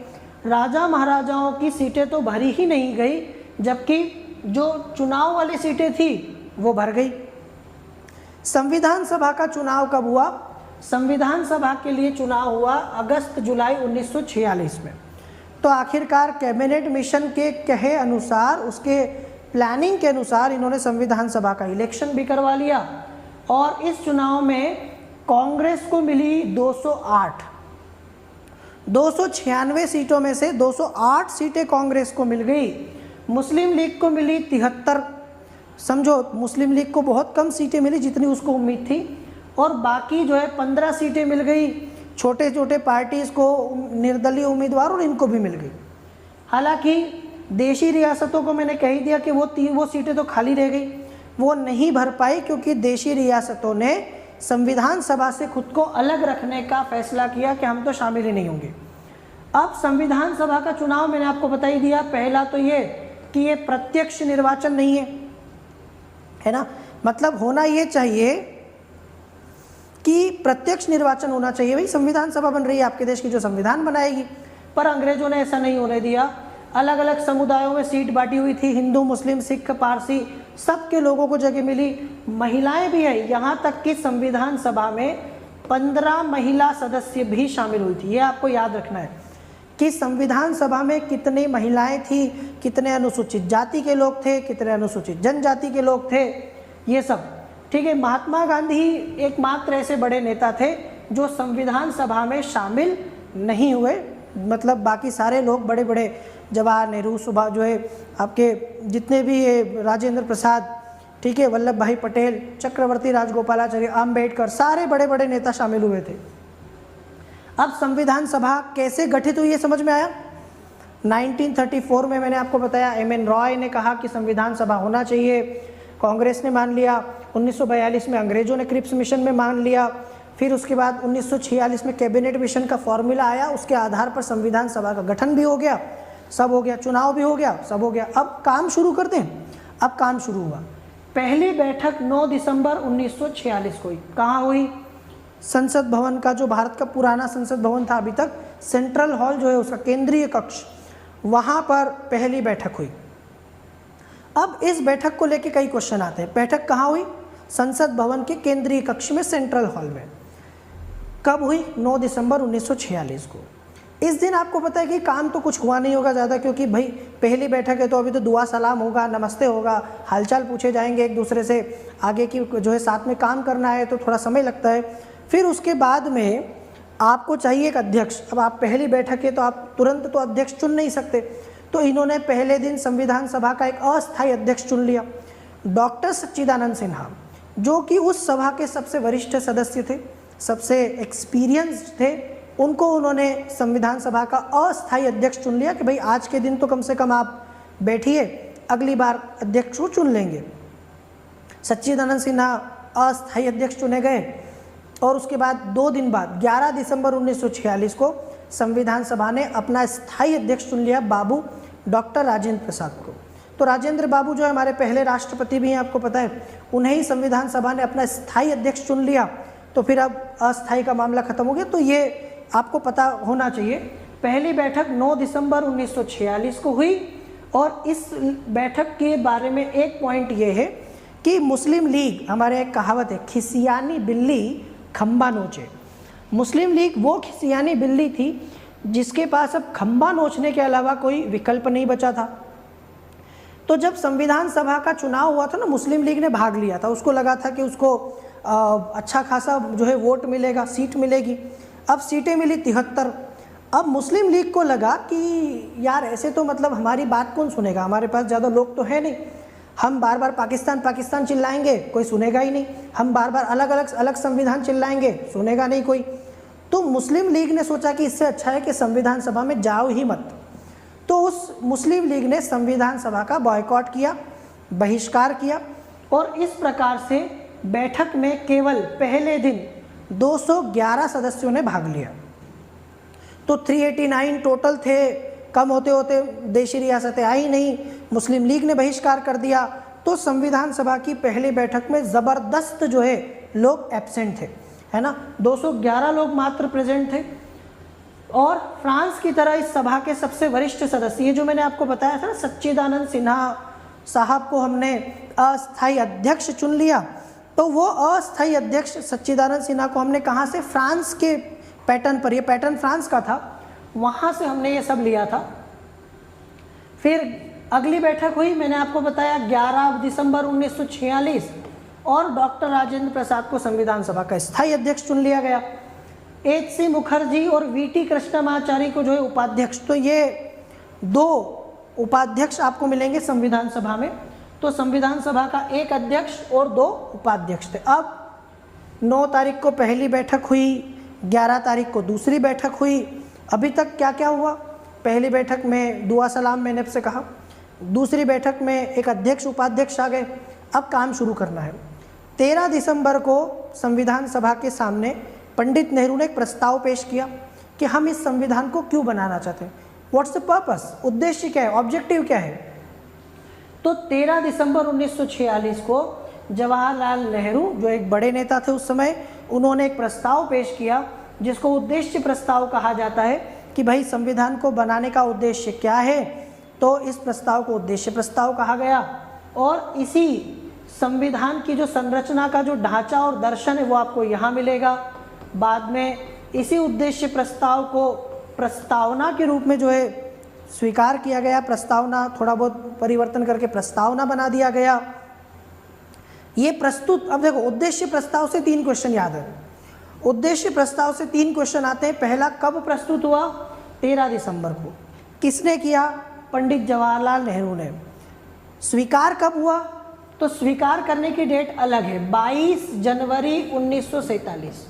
राजा महाराजाओं की सीटें तो भरी ही नहीं गई, जबकि जो चुनाव वाली सीटें थी वो भर गई। संविधान सभा का चुनाव कब हुआ? संविधान सभा के लिए चुनाव हुआ अगस्त जुलाई 1946 में। तो आखिरकार कैबिनेट मिशन के कहे अनुसार, उसके प्लानिंग के अनुसार इन्होंने संविधान सभा का इलेक्शन भी करवा लिया और इस चुनाव में कांग्रेस को मिली 208। 296 सीटों में से 208 सीटें कांग्रेस को मिल गई। मुस्लिम लीग को मिली 73। समझो, मुस्लिम लीग को बहुत कम सीटें मिली जितनी उसको उम्मीद थी, और बाकी जो है 15 सीटें मिल गई छोटे छोटे पार्टीज़ को, निर्दलीय उम्मीदवार, और इनको भी मिल गई। हालांकि देशी रियासतों को मैंने कह ही दिया कि वो सीटें तो खाली रह गई, वो नहीं भर पाई क्योंकि देशी रियासतों ने संविधान सभा से खुद को अलग रखने का फैसला किया कि हम तो शामिल ही नहीं होंगे। अब संविधान सभा का चुनाव मैंने आपको बता ही दिया। पहला तो ये कि ये प्रत्यक्ष निर्वाचन नहीं है ना, मतलब होना ये चाहिए कि प्रत्यक्ष निर्वाचन होना चाहिए। भाई संविधान सभा बन रही है आपके देश की, जो संविधान बनाएगी, पर अंग्रेजों ने ऐसा नहीं होने दिया। अलग अलग समुदायों में सीट बांटी हुई थी, हिंदू, मुस्लिम, सिख, पारसी, सबके लोगों को जगह मिली। महिलाएं भी है, यहाँ तक कि संविधान सभा में 15 महिला सदस्य भी शामिल हुई थी। ये आपको याद रखना है कि संविधान सभा में कितनी महिलाएं थी, कितने अनुसूचित जाति के लोग थे, कितने अनुसूचित जनजाति के लोग थे, ये सब। ठीक है, महात्मा गांधी एकमात्र ऐसे बड़े नेता थे जो संविधान सभा में शामिल नहीं हुए, मतलब बाकी सारे लोग बड़े बड़े, जवाहर नेहरू, सुभाष, जो है आपके जितने भी ये राजेंद्र प्रसाद, ठीक है, वल्लभ भाई पटेल, चक्रवर्ती राजगोपालाचारी, अम्बेडकर, सारे बड़े बड़े नेता शामिल हुए थे। अब संविधान सभा कैसे गठित हुई ये समझ में आया? 1934 में मैंने आपको बताया एम.एन. रॉय ने कहा कि संविधान सभा होना चाहिए, कांग्रेस ने मान लिया। 1942 में अंग्रेजों ने क्रिप्स मिशन में मान लिया। फिर उसके बाद 1946 में कैबिनेट मिशन का फॉर्मूला आया, उसके आधार पर संविधान सभा का गठन भी हो गया, सब हो गया, चुनाव भी हो गया, सब हो गया। अब काम शुरू करते हैं। अब काम शुरू हुआ। पहली बैठक 9 दिसंबर 1946 को हुई। कहाँ हुई? संसद भवन का, जो भारत का पुराना संसद भवन था अभी तक, सेंट्रल हॉल जो है उसका केंद्रीय कक्ष, वहाँ पर पहली बैठक हुई। अब इस बैठक को लेके कई क्वेश्चन आते हैं। बैठक कहाँ हुई? संसद भवन के केंद्रीय कक्ष में, सेंट्रल हॉल में। कब हुई? 9 दिसंबर 1946 को। इस दिन आपको पता है कि काम तो कुछ हुआ नहीं होगा ज़्यादा, क्योंकि भाई पहली बैठक है तो अभी तो दुआ सलाम होगा, नमस्ते होगा, हालचाल पूछे जाएंगे एक दूसरे से, आगे की जो है साथ में काम करना है तो थोड़ा समय लगता है। फिर उसके बाद में आपको चाहिए एक अध्यक्ष। अब आप पहली बैठक है तो आप तुरंत तो अध्यक्ष चुन नहीं सकते, तो इन्होंने पहले दिन संविधान सभा का एक अस्थायी अध्यक्ष चुन लिया, डॉक्टर सच्चिदानंद सिन्हा, जो कि उस सभा के सबसे वरिष्ठ सदस्य थे, सबसे एक्सपीरियंस्ड थे। उनको उन्होंने संविधान सभा का अस्थायी अध्यक्ष चुन लिया कि भाई आज के दिन तो कम से कम आप बैठिए, अगली बार अध्यक्ष को चुन लेंगे। सच्चिदानंद सिन्हा अस्थायी अध्यक्ष चुने गए और उसके बाद 2 दिन बाद 11 दिसंबर 1946 को संविधान सभा ने अपना स्थायी अध्यक्ष चुन लिया, बाबू डॉक्टर राजेंद्र प्रसाद को। तो राजेंद्र बाबू जो हमारे पहले राष्ट्रपति भी हैं, आपको पता है, उन्हें ही संविधान सभा ने अपना स्थायी अध्यक्ष चुन लिया। तो फिर अब अस्थायी का मामला खत्म हो गया। तो ये आपको पता होना चाहिए। पहली बैठक 9 दिसंबर 1946 को हुई और इस बैठक के बारे में एक पॉइंट ये है कि मुस्लिम लीग, हमारे एक कहावत है, खिसियानी बिल्ली खंबा नोचे। मुस्लिम लीग वो खिसियानी बिल्ली थी जिसके पास अब खंबा नोचने के अलावा कोई विकल्प नहीं बचा था। तो जब संविधान सभा का चुनाव हुआ था ना, मुस्लिम लीग ने भाग लिया था। उसको लगा था कि उसको अच्छा खासा जो है वोट मिलेगा, सीट मिलेगी। अब सीटें मिली 73। अब मुस्लिम लीग को लगा कि यार ऐसे तो मतलब हमारी बात कौन सुनेगा, हमारे पास ज़्यादा लोग तो है नहीं, हम बार बार पाकिस्तान पाकिस्तान चिल्लाएंगे, कोई सुनेगा ही नहीं, हम बार बार अलग संविधान चिल्लाएंगे, सुनेगा नहीं कोई। तो मुस्लिम लीग ने सोचा कि इससे अच्छा है कि संविधान सभा में जाओ ही मत। तो उस मुस्लिम लीग ने संविधान सभा का बॉयकॉट किया, बहिष्कार किया और इस प्रकार से बैठक में केवल पहले दिन 211 सदस्यों ने भाग लिया। तो 389 टोटल थे, कम होते होते देशी रियासतें आई नहीं, मुस्लिम लीग ने बहिष्कार कर दिया। तो संविधान सभा की पहली बैठक में ज़बरदस्त जो है लोग एब्सेंट थे, है ना, 211 लोग मात्र प्रेजेंट थे। और फ्रांस की तरह इस सभा के सबसे वरिष्ठ सदस्य, ये जो मैंने आपको बताया था ना, सच्चिदानंद सिन्हा साहब को हमने अस्थायी अध्यक्ष चुन लिया, तो वो अस्थायी अध्यक्ष सच्चिदानंद सिन्हा को हमने कहाँ से, फ्रांस के पैटर्न पर, ये पैटर्न फ्रांस का था, वहाँ से हमने ये सब लिया था। फिर अगली बैठक हुई, मैंने आपको बताया 11 दिसंबर 1946, और डॉक्टर राजेंद्र प्रसाद को संविधान सभा का स्थायी अध्यक्ष चुन लिया गया। एच.सी. मुखर्जी और वी.टी. कृष्णमाचारी को जो है उपाध्यक्ष, तो ये 2 उपाध्यक्ष आपको मिलेंगे संविधान सभा में। तो संविधान सभा का 1 अध्यक्ष और 2 उपाध्यक्ष थे। अब 9 तारीख को पहली बैठक हुई, 11 तारीख को दूसरी बैठक हुई। अभी तक क्या क्या हुआ? पहली बैठक में दुआ सलाम मैंने आपसे कहा, दूसरी बैठक में एक अध्यक्ष उपाध्यक्ष आ गए। अब काम शुरू करना है। 13 दिसंबर को संविधान सभा के सामने पंडित नेहरू ने एक प्रस्ताव पेश किया कि हम इस संविधान को क्यों बनाना चाहते हैं, व्हाट्स द पर्पस, उद्देश्य क्या है, ऑब्जेक्टिव क्या है। तो 13 दिसंबर 1946 को जवाहरलाल नेहरू, जो एक बड़े नेता थे उस समय, उन्होंने एक प्रस्ताव पेश किया जिसको उद्देश्य प्रस्ताव कहा जाता है कि भाई संविधान को बनाने का उद्देश्य क्या है। तो इस प्रस्ताव को उद्देश्य प्रस्ताव कहा गया, और इसी संविधान की जो संरचना का जो ढांचा और दर्शन है वो आपको यहाँ मिलेगा। बाद में इसी उद्देश्य प्रस्ताव को प्रस्तावना के रूप में जो है स्वीकार किया गया, प्रस्तावना थोड़ा बहुत परिवर्तन करके प्रस्तावना बना दिया गया। ये प्रस्तुत, अब देखो उद्देश्य प्रस्ताव से 3 क्वेश्चन याद है, उद्देश्य प्रस्ताव से 3 क्वेश्चन आते हैं। पहला, कब प्रस्तुत हुआ? 13 दिसंबर को। किसने किया? पंडित जवाहरलाल नेहरू ने। स्वीकार कब हुआ? तो स्वीकार करने की डेट अलग है, 22 जनवरी 1947।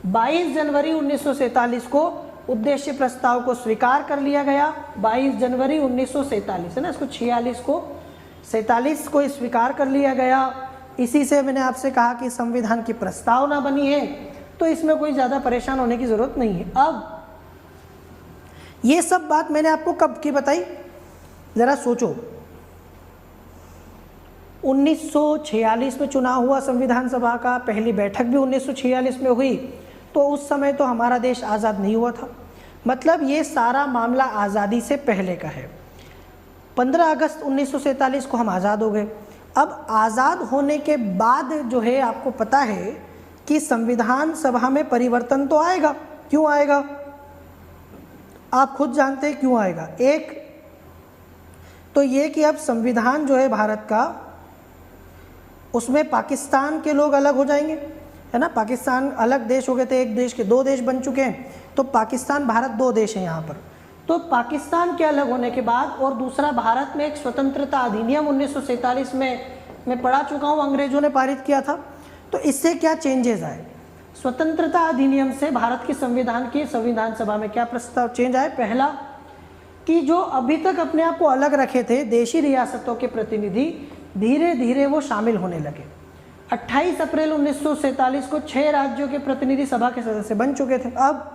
22 जनवरी 1947 को उद्देश्य प्रस्ताव को स्वीकार कर लिया गया। 22 जनवरी 1947 है ना, इसको 46 को 47 को स्वीकार कर लिया गया। इसी से मैंने आपसे कहा कि संविधान की प्रस्तावना बनी है, तो इसमें कोई ज़्यादा परेशान होने की ज़रूरत नहीं है। अब ये सब बात मैंने आपको कब की बताई, ज़रा सोचो। 1946 में चुनाव हुआ संविधान सभा का, पहली बैठक भी 1946 में हुई, तो उस समय तो हमारा देश आज़ाद नहीं हुआ था। मतलब ये सारा मामला आज़ादी से पहले का है। 15 अगस्त 1947 को हम आज़ाद हो गए। अब आज़ाद होने के बाद जो है आपको पता है कि संविधान सभा में परिवर्तन तो आएगा। क्यों आएगा? आप खुद जानते हैं क्यों आएगा। एक तो ये कि अब संविधान जो है भारत का, उसमें पाकिस्तान के लोग अलग हो जाएंगे, है ना। पाकिस्तान अलग देश हो गए थे, एक देश के 2 देश बन चुके हैं, तो पाकिस्तान भारत 2 देश हैं यहाँ पर। तो पाकिस्तान के अलग होने के बाद, और दूसरा भारत में एक स्वतंत्रता अधिनियम 1947 में मैं पढ़ा चुका हूँ, अंग्रेजों ने पारित किया था। तो इससे क्या चेंजेस आए? स्वतंत्रता अधिनियम से भारत की संविधान सभा में क्या प्रस्ताव चेंज आए? पहला कि जो अभी तक अपने आप को अलग रखे थे देशी रियासतों के प्रतिनिधि, धीरे धीरे वो शामिल होने लगे। 28 अप्रैल 1947 को 6 राज्यों के प्रतिनिधि सभा के सदस्य बन चुके थे। अब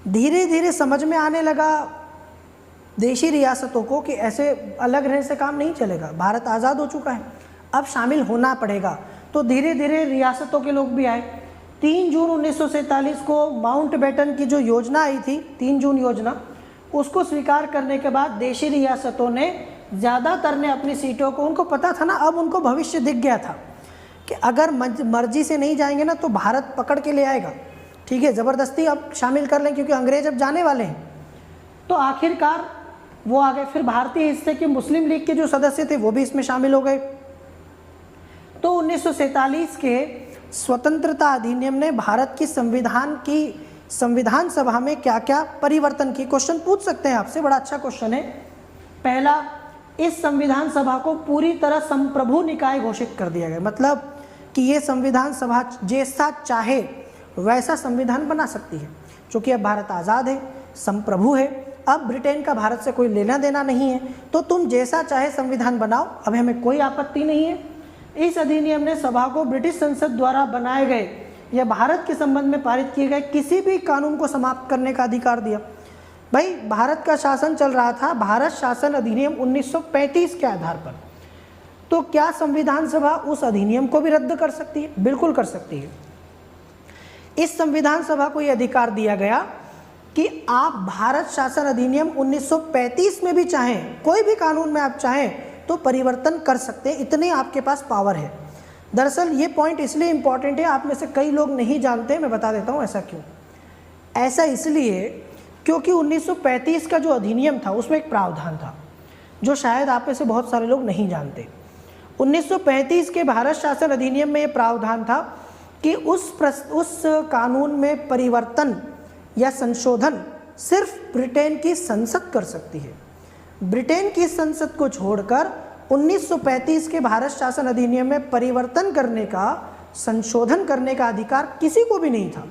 धीरे धीरे समझ में आने लगा देशी रियासतों को कि ऐसे अलग रहने से काम नहीं चलेगा, भारत आज़ाद हो चुका है, अब शामिल होना पड़ेगा। तो धीरे धीरे रियासतों के लोग भी आए। 3 जून 1947 को माउंटबेटन की जो योजना आई थी, 3 जून योजना, उसको स्वीकार करने के बाद देशी रियासतों ने, ज़्यादातर ने अपनी सीटों को, उनको पता था ना, अब उनको भविष्य दिख गया था कि अगर मर्जी से नहीं जाएंगे ना तो भारत पकड़ के ले आएगा, ठीक है, ज़बरदस्ती अब शामिल कर लें क्योंकि अंग्रेज अब जाने वाले हैं। तो आखिरकार वो आ गए। फिर भारतीय हिस्से के मुस्लिम लीग के जो सदस्य थे वो भी इसमें शामिल हो गए। तो 1947 के स्वतंत्रता अधिनियम ने भारत की संविधान सभा में क्या क्या परिवर्तन किए। क्वेश्चन पूछ सकते हैं आपसे, बड़ा अच्छा क्वेश्चन है। पहला, इस संविधान सभा को पूरी तरह संप्रभु निकाय घोषित कर दिया गया, मतलब कि ये संविधान सभा जैसा चाहे वैसा संविधान बना सकती है, क्योंकि अब भारत आज़ाद है, संप्रभु है, अब ब्रिटेन का भारत से कोई लेना देना नहीं है, तो तुम जैसा चाहे संविधान बनाओ, अब हमें कोई आपत्ति नहीं है। इस अधिनियम ने सभा को ब्रिटिश संसद द्वारा बनाए गए या भारत के संबंध में पारित किए गए किसी भी कानून को समाप्त करने का अधिकार दिया। भाई भारत का शासन चल रहा था भारत शासन अधिनियम 1935 के आधार पर, तो क्या संविधान सभा उस अधिनियम को भी रद्द कर सकती है? बिल्कुल कर सकती है। इस संविधान सभा को यह अधिकार दिया गया कि आप भारत शासन अधिनियम 1935 में भी चाहें, कोई भी कानून में आप चाहें तो परिवर्तन कर सकते हैं, इतने आपके पास पावर है। दरअसल ये पॉइंट इसलिए इम्पॉर्टेंट है, आप में से कई लोग नहीं जानते, मैं बता देता हूँ ऐसा क्यों। ऐसा इसलिए क्योंकि 1935 का जो अधिनियम था उसमें एक प्रावधान था जो शायद आप में से बहुत सारे लोग नहीं जानते। 1935 के भारत शासन अधिनियम में ये प्रावधान था कि उस कानून में परिवर्तन या संशोधन सिर्फ ब्रिटेन की संसद कर सकती है। ब्रिटेन की संसद को छोड़कर 1935 के भारत शासन अधिनियम में परिवर्तन करने का, संशोधन करने का अधिकार किसी को भी नहीं था।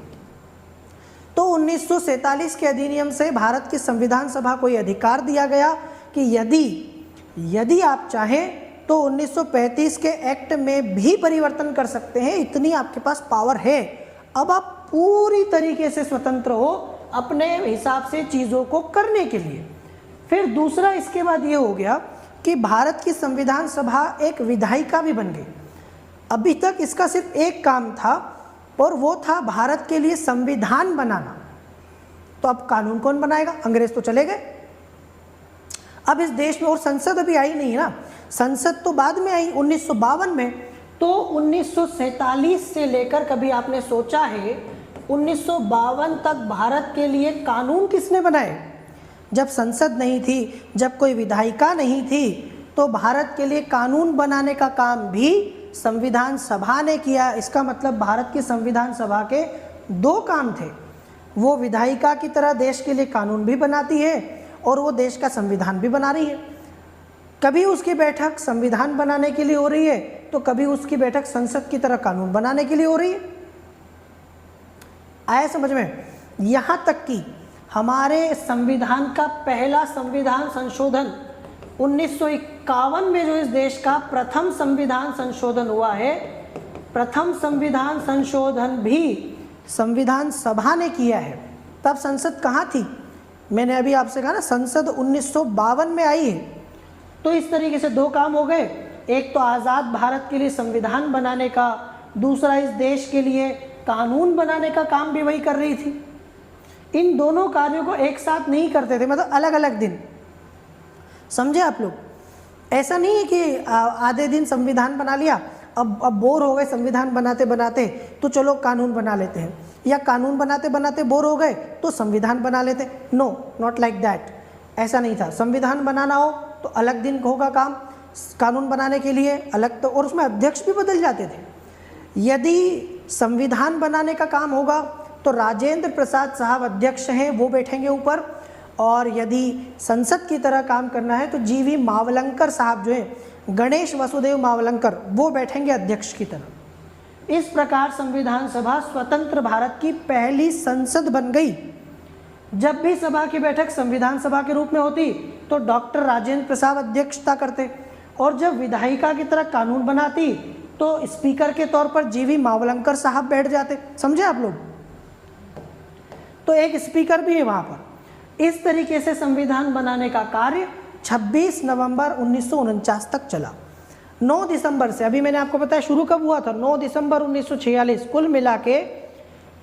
तो 1947 के अधिनियम से भारत की संविधान सभा को यह अधिकार दिया गया कि यदि आप चाहें तो 1935 के एक्ट में भी परिवर्तन कर सकते हैं, इतनी आपके पास पावर है। अब आप पूरी तरीके से स्वतंत्र हो अपने हिसाब से चीज़ों को करने के लिए। फिर दूसरा इसके बाद ये हो गया कि भारत की संविधान सभा एक विधायिका भी बन गई। अभी तक इसका सिर्फ एक काम था और वो था भारत के लिए संविधान बनाना। तो अब कानून कौन बनाएगा? अंग्रेज तो चले गए। अब इस देश में और संसद अभी आई नहीं है ना, संसद तो बाद में आई 1952 में। तो 1947 से लेकर कभी आपने सोचा है 1952 तक भारत के लिए कानून किसने बनाए? जब संसद नहीं थी, जब कोई विधायिका नहीं थी, तो भारत के लिए कानून बनाने का काम भी संविधान सभा ने किया। इसका मतलब भारत की संविधान सभा के दो काम थे, वो विधायिका की तरह देश के लिए कानून भी बनाती है और वो देश का संविधान भी बना रही है। कभी उसकी बैठक संविधान बनाने के लिए हो रही है तो कभी उसकी बैठक संसद की तरह कानून बनाने के लिए हो रही है। आया समझ में? यहाँ तक कि हमारे संविधान का पहला संविधान संशोधन 1951 में जो इस देश का प्रथम संविधान संशोधन हुआ है, प्रथम संविधान संशोधन भी संविधान सभा ने किया है। तब संसद कहाँ थी? मैंने अभी आपसे कहा ना, संसद 1952 में आई है। तो इस तरीके से दो काम हो गए, एक तो आज़ाद भारत के लिए संविधान बनाने का, दूसरा इस देश के लिए कानून बनाने का काम भी वही कर रही थी। इन दोनों कार्यों को एक साथ नहीं करते थे, मतलब अलग अलग दिन। समझे आप लोग? ऐसा नहीं है कि आधे दिन संविधान बना लिया, अब बोर हो गए संविधान बनाते बनाते तो चलो कानून बना लेते हैं, या कानून बनाते बनाते बोर हो गए तो संविधान बना लेते। No, not like that. ऐसा नहीं था। संविधान बनाना हो तो अलग दिन होगा काम, कानून बनाने के लिए अलग, तो और उसमें अध्यक्ष भी बदल जाते थे। यदि संविधान बनाने का काम होगा तो राजेंद्र प्रसाद साहब अध्यक्ष हैं, वो बैठेंगे ऊपर, और यदि संसद की तरह काम करना है तो जीवी मावलंकर साहब जो हैं, गणेश वसुदेव मावलंकर, वो बैठेंगे अध्यक्ष की तरह। इस प्रकार संविधान सभा स्वतंत्र भारत की पहली संसद बन गई। जब भी सभा की बैठक संविधान सभा के रूप में होती तो डॉक्टर राजेंद्र प्रसाद अध्यक्षता करते, और जब विधायिका की तरह कानून बनाती तो स्पीकर के तौर पर जीवी मावलंकर साहब बैठ जाते। समझे आप लोग? तो एक स्पीकर भी है वहाँ पर। इस तरीके से संविधान बनाने का कार्य 26 नवंबर 1949 तक चला। 9 दिसंबर से, अभी मैंने आपको बताया शुरू कब हुआ था, 9 दिसंबर 1946, कुल मिला के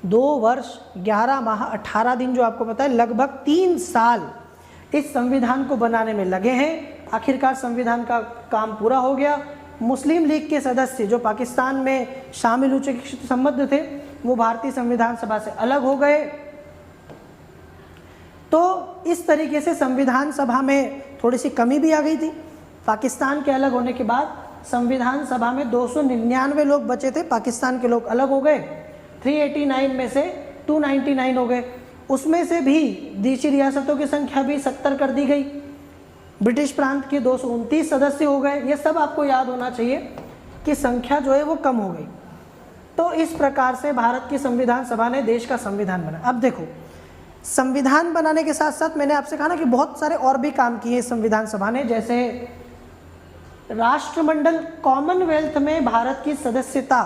2 वर्ष 11 माह 18 दिन, जो आपको पता है लगभग 3 साल इस संविधान को बनाने में लगे हैं। आखिरकार संविधान का काम पूरा हो गया। मुस्लिम लीग के सदस्य जो पाकिस्तान में शामिल हो चुके संबद्ध थे, वो भारतीय संविधान सभा से अलग हो गए। तो इस तरीके से संविधान सभा में थोड़ी सी कमी भी आ गई थी। पाकिस्तान के अलग होने के बाद संविधान सभा में 299 लोग बचे थे, पाकिस्तान के लोग अलग हो गए। 389 में से 299 हो गए। उसमें से भी देशी रियासतों की संख्या भी 70 कर दी गई। ब्रिटिश प्रांत के 229 सदस्य हो गए। ये सब आपको याद होना चाहिए कि संख्या जो है वो कम हो गई। तो इस प्रकार से भारत की संविधान सभा ने देश का संविधान बनाया। अब देखो, संविधान बनाने के साथ साथ मैंने आपसे कहा ना कि बहुत सारे और भी काम किए संविधान सभा ने, जैसे राष्ट्रमंडल कॉमनवेल्थ में भारत की सदस्यता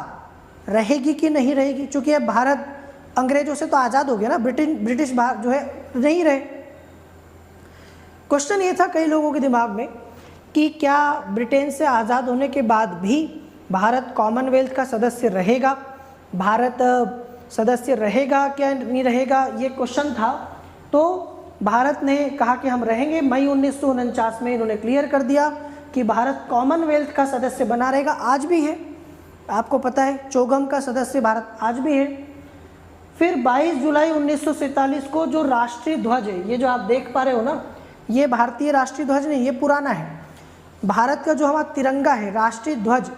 रहेगी कि नहीं रहेगी, क्योंकि अब भारत अंग्रेजों से तो आज़ाद हो गया ना, ब्रिटिश जो है नहीं रहे। क्वेश्चन ये था कई लोगों के दिमाग में कि क्या ब्रिटेन से आज़ाद होने के बाद भी भारत कॉमनवेल्थ का सदस्य रहेगा, भारत सदस्य रहेगा क्या नहीं रहेगा, ये क्वेश्चन था। तो भारत ने कहा कि हम रहेंगे। मई 1949 में इन्होंने क्लियर कर दिया कि भारत कॉमनवेल्थ का सदस्य बना रहेगा, आज भी है, आपको पता है, चौगम का सदस्य भारत आज भी है। फिर 22 जुलाई 1947 को जो राष्ट्रीय ध्वज है, ये जो आप देख पा रहे हो ना, ये भारतीय राष्ट्रीय ध्वज नहीं, ये पुराना है। भारत का जो हमारा तिरंगा है, राष्ट्रीय ध्वज,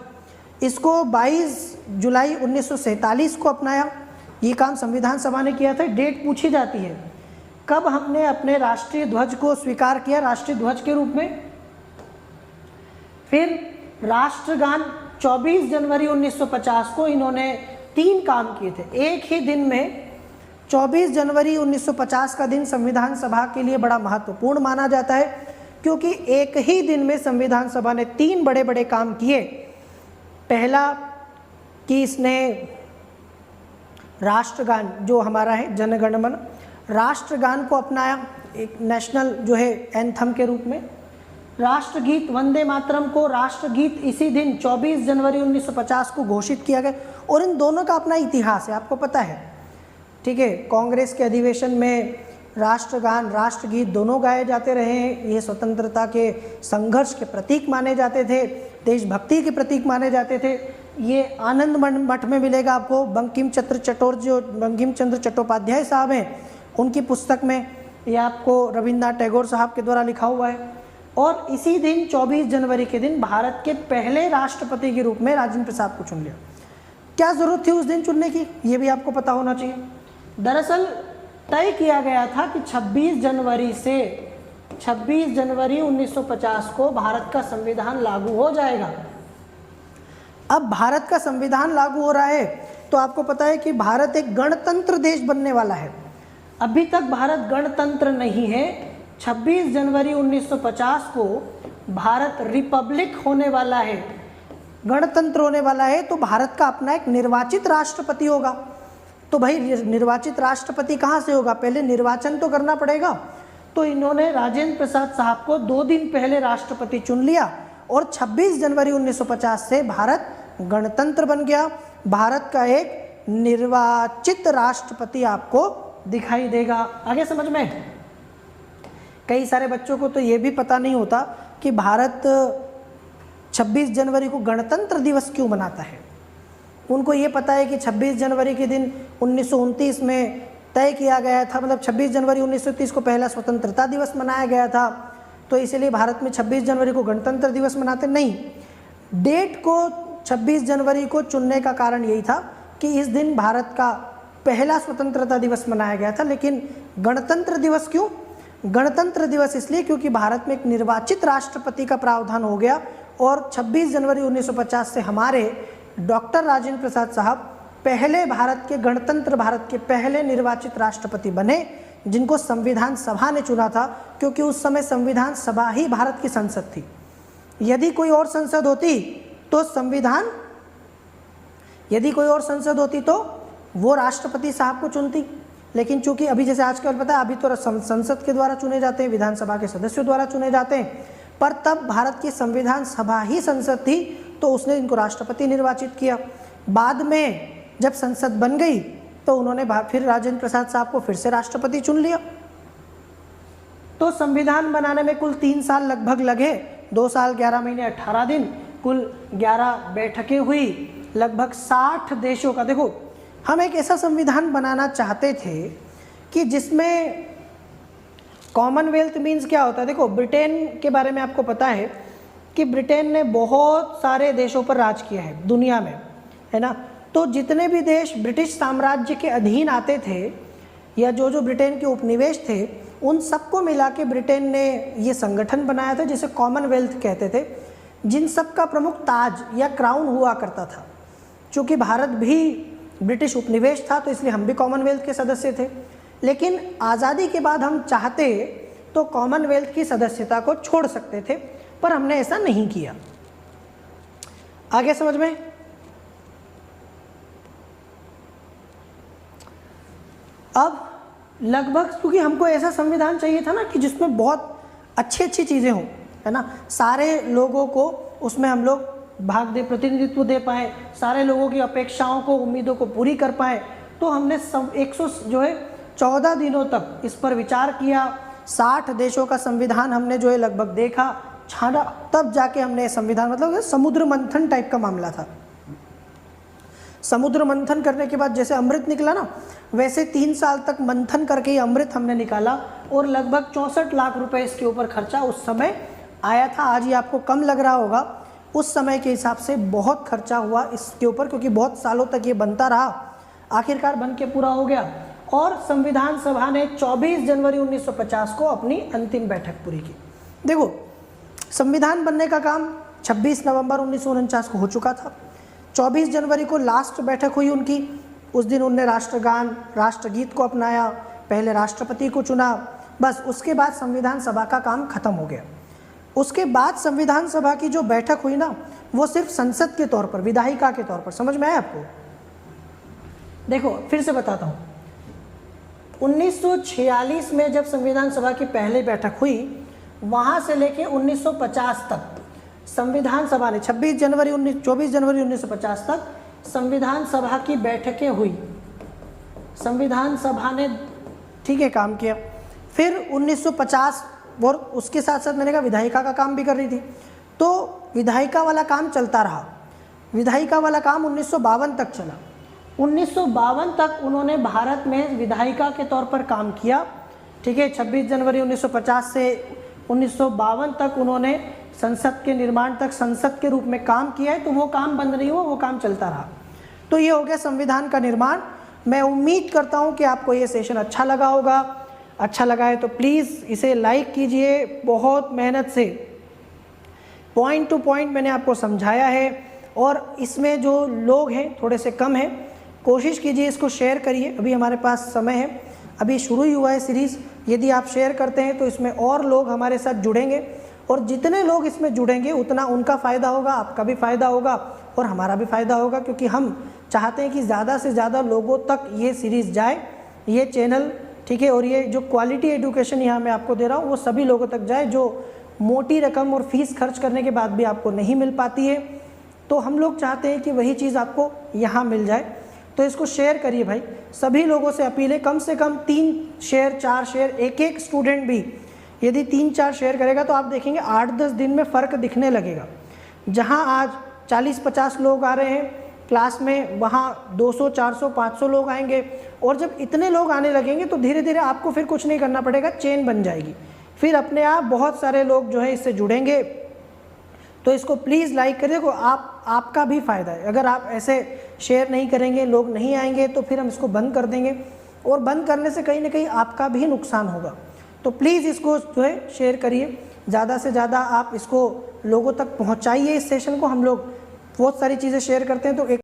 इसको 22 जुलाई 1947 को अपनाया। ये काम संविधान सभा ने किया था। डेट पूछी जाती है, कब हमने अपने राष्ट्रीय ध्वज को स्वीकार किया राष्ट्रीय ध्वज के रूप में। फिर राष्ट्रगान 24 जनवरी 1950 को इन्होंने 3 काम किए थे। एक ही दिन में 24 जनवरी 1950 का दिन संविधान सभा के लिए बड़ा महत्वपूर्ण माना जाता है, क्योंकि एक ही दिन में संविधान सभा ने 3 बड़े बड़े काम किए। पहला कि इसने राष्ट्रगान जो हमारा है जन गण मन, राष्ट्रगान को अपनाया एक नेशनल जो है एंथम के रूप में। राष्ट्रगीत वंदे मातरम को राष्ट्रगीत इसी दिन 24 जनवरी 1950 को घोषित किया गया। और इन दोनों का अपना इतिहास है, आपको पता है, ठीक है। कांग्रेस के अधिवेशन में राष्ट्रगान राष्ट्रगीत दोनों गाए जाते रहे हैं। ये स्वतंत्रता के संघर्ष के प्रतीक माने जाते थे, देशभक्ति के प्रतीक माने जाते थे। ये आनंद मठ में मिलेगा आपको। बंकिम चंद्र चट्टोपाध्याय साहब हैं, उनकी पुस्तक में ये आपको रविन्द्रनाथ टैगोर साहब के द्वारा लिखा हुआ है। और इसी दिन 24 जनवरी के दिन भारत के पहले राष्ट्रपति के रूप में राजेंद्र प्रसाद को चुन लिया। क्या ज़रूरत थी उस दिन चुनने की, ये भी आपको पता होना चाहिए। दरअसल तय किया गया था कि 26 जनवरी 1950 को भारत का संविधान लागू हो जाएगा। अब भारत का संविधान लागू हो रहा है तो आपको पता है कि भारत एक गणतंत्र देश बनने वाला है। अभी तक भारत गणतंत्र नहीं है। 26 जनवरी 1950 को भारत रिपब्लिक होने वाला है, गणतंत्र होने वाला है। तो भारत का अपना एक निर्वाचित राष्ट्रपति होगा। तो भाई निर्वाचित राष्ट्रपति कहाँ से होगा, पहले निर्वाचन तो करना पड़ेगा। तो इन्होंने राजेंद्र प्रसाद साहब को 2 दिन पहले राष्ट्रपति चुन लिया और 26 जनवरी 1950 से भारत गणतंत्र बन गया। भारत का एक निर्वाचित राष्ट्रपति आपको दिखाई देगा। आगे समझ में? कई सारे बच्चों को तो ये भी पता नहीं होता कि भारत 26 जनवरी को गणतंत्र दिवस क्यों मनाता है। उनको ये पता है कि 26 जनवरी के दिन 1929 में तय किया गया था, मतलब 26 जनवरी 1930 को पहला स्वतंत्रता दिवस मनाया गया था, तो इसलिए भारत में 26 जनवरी को गणतंत्र दिवस मनाते नहीं। डेट को 26 जनवरी को चुनने का कारण यही था कि इस दिन भारत का पहला स्वतंत्रता दिवस मनाया गया था। लेकिन गणतंत्र दिवस क्यों? गणतंत्र दिवस इसलिए क्योंकि भारत में एक निर्वाचित राष्ट्रपति का प्रावधान हो गया और 26 जनवरी 1950 से हमारे डॉक्टर राजेंद्र प्रसाद साहब पहले भारत के गणतंत्र भारत के पहले निर्वाचित राष्ट्रपति बने, जिनको संविधान सभा ने चुना था, क्योंकि उस समय संविधान सभा ही भारत की संसद थी। यदि कोई और संसद होती तो वो राष्ट्रपति साहब को चुनती। लेकिन चूंकि अभी जैसे आजकल पता है, अभी तो संसद के द्वारा चुने जाते हैं, विधानसभा के सदस्यों द्वारा चुने जाते हैं, पर तब भारत की संविधान सभा ही संसद थी, तो उसने इनको राष्ट्रपति निर्वाचित किया। बाद में जब संसद बन गई तो उन्होंने फिर राजेंद्र प्रसाद साहब को फिर से राष्ट्रपति चुन लिया। तो संविधान बनाने में कुल 3 साल लगभग लगे, 2 साल 11 महीने 18 दिन, कुल 11 बैठकें हुई, लगभग 60 देशों का। देखो, हम एक ऐसा संविधान बनाना चाहते थे कि जिसमें कॉमनवेल्थ मीन्स क्या होता है। देखो, ब्रिटेन के बारे में आपको पता है कि ब्रिटेन ने बहुत सारे देशों पर राज किया है दुनिया में, है ना। तो जितने भी देश ब्रिटिश साम्राज्य के अधीन आते थे या जो ब्रिटेन के उपनिवेश थे, उन सबको मिला के ब्रिटेन ने ये संगठन बनाया था जिसे कॉमनवेल्थ कहते थे, जिन सब का प्रमुख ताज या क्राउन हुआ करता था। चूँकि भारत भी ब्रिटिश उपनिवेश था तो इसलिए हम भी कॉमनवेल्थ के सदस्य थे। लेकिन आज़ादी के बाद हम चाहते तो कॉमनवेल्थ की सदस्यता को छोड़ सकते थे, पर हमने ऐसा नहीं किया। आगे समझ में? अब लगभग, क्योंकि हमको ऐसा संविधान चाहिए था ना कि जिसमें बहुत अच्छी चीज़ें हों, है ना, सारे लोगों को उसमें हम लोग भाग दे, प्रतिनिधित्व दे पाएँ, सारे लोगों की अपेक्षाओं को, उम्मीदों को पूरी कर पाएँ। तो हमने सब 14 दिनों तक इस पर विचार किया, 60 देशों का संविधान हमने जो है लगभग देखा, छाना, तब जाके हमने संविधान, मतलब समुद्र मंथन टाइप का मामला था। समुद्र मंथन करने के बाद जैसे अमृत निकला ना, वैसे 3 साल तक मंथन करके ये अमृत हमने निकाला और लगभग 64 लाख रुपए इसके ऊपर खर्चा उस समय आया था। आज ये आपको कम लग रहा होगा, उस समय के हिसाब से बहुत खर्चा हुआ इसके ऊपर, क्योंकि बहुत सालों तक ये बनता रहा, आखिरकार बन के पूरा हो गया। और संविधान सभा ने 24 जनवरी 1950 को अपनी अंतिम बैठक पूरी की। देखो, संविधान बनने का काम 26 नवंबर 1949 को हो चुका था। 24 जनवरी को लास्ट बैठक हुई उनकी। उस दिन उनने राष्ट्रगान, राष्ट्रगीत को अपनाया, पहले राष्ट्रपति को चुना, बस उसके बाद संविधान सभा का काम खत्म हो गया। उसके बाद संविधान सभा की जो बैठक हुई ना, वो सिर्फ संसद के तौर पर, विधायिका के तौर पर। समझ में आया आपको? देखो फिर से बताता हूँ, 1946 में जब संविधान सभा की पहली बैठक हुई, वहाँ से लेके 1950 तक संविधान सभा ने 24 जनवरी 1950 तक संविधान सभा की बैठकें हुई। संविधान सभा ने ठीक है काम किया। फिर 1950 और उसके साथ साथ मैंने कहा विधायिका का काम भी कर रही थी, तो विधायिका वाला काम चलता रहा। विधायिका वाला काम 1952 तक चला। 1952 तक उन्होंने भारत में विधायिका के तौर पर काम किया। ठीक है, 26 जनवरी 1950 से 1952 तक उन्होंने संसद के निर्माण तक संसद के रूप में काम किया है। तो वो काम बंद नहीं हुआ, वो काम चलता रहा। तो ये हो गया संविधान का निर्माण। मैं उम्मीद करता हूँ कि आपको ये सेशन अच्छा लगा होगा। अच्छा लगा है तो प्लीज़ इसे लाइक कीजिए। बहुत मेहनत से पॉइंट टू पॉइंट मैंने आपको समझाया है, और इसमें जो लोग हैं थोड़े से कम हैं, कोशिश कीजिए इसको शेयर करिए। अभी हमारे पास समय है, अभी शुरू ही हुआ है सीरीज़। यदि आप शेयर करते हैं तो इसमें और लोग हमारे साथ जुड़ेंगे, और जितने लोग इसमें जुड़ेंगे उतना उनका फ़ायदा होगा, आपका भी फ़ायदा होगा और हमारा भी फ़ायदा होगा, क्योंकि हम चाहते हैं कि ज़्यादा से ज़्यादा लोगों तक ये सीरीज़ जाए, ये चैनल। ठीक है, और ये जो क्वालिटी एजुकेशन यहाँ मैं आपको दे रहा हूँ वो सभी लोगों तक जाए, जो मोटी रकम और फीस खर्च करने के बाद भी आपको नहीं मिल पाती है। तो हम लोग चाहते हैं कि वही चीज़ आपको यहाँ मिल जाए। तो इसको शेयर करिए भाई। सभी लोगों से अपील है, कम से कम 3 शेयर 4 शेयर, एक स्टूडेंट भी यदि 3-4 शेयर करेगा तो आप देखेंगे 8-10 दिन में फ़र्क दिखने लगेगा। जहाँ आज 40-50 लोग आ रहे हैं क्लास में, वहाँ 200, 400, 500 लोग आएंगे। और जब इतने लोग आने लगेंगे तो धीरे धीरे आपको फिर कुछ नहीं करना पड़ेगा, चेन बन जाएगी। फिर अपने आप बहुत सारे लोग जो है इससे जुड़ेंगे। तो इसको प्लीज़ लाइक करिए, देखो आपका भी फ़ायदा है। अगर आप ऐसे शेयर नहीं करेंगे, लोग नहीं आएंगे, तो फिर हम इसको बंद कर देंगे, और बंद करने से कहीं ना कहीं आपका भी नुकसान होगा। तो प्लीज़ इसको जो है शेयर करिए, ज़्यादा से ज़्यादा आप इसको लोगों तक पहुंचाइए। इस सेशन को हम लोग बहुत सारी चीज़ें शेयर करते हैं, तो एक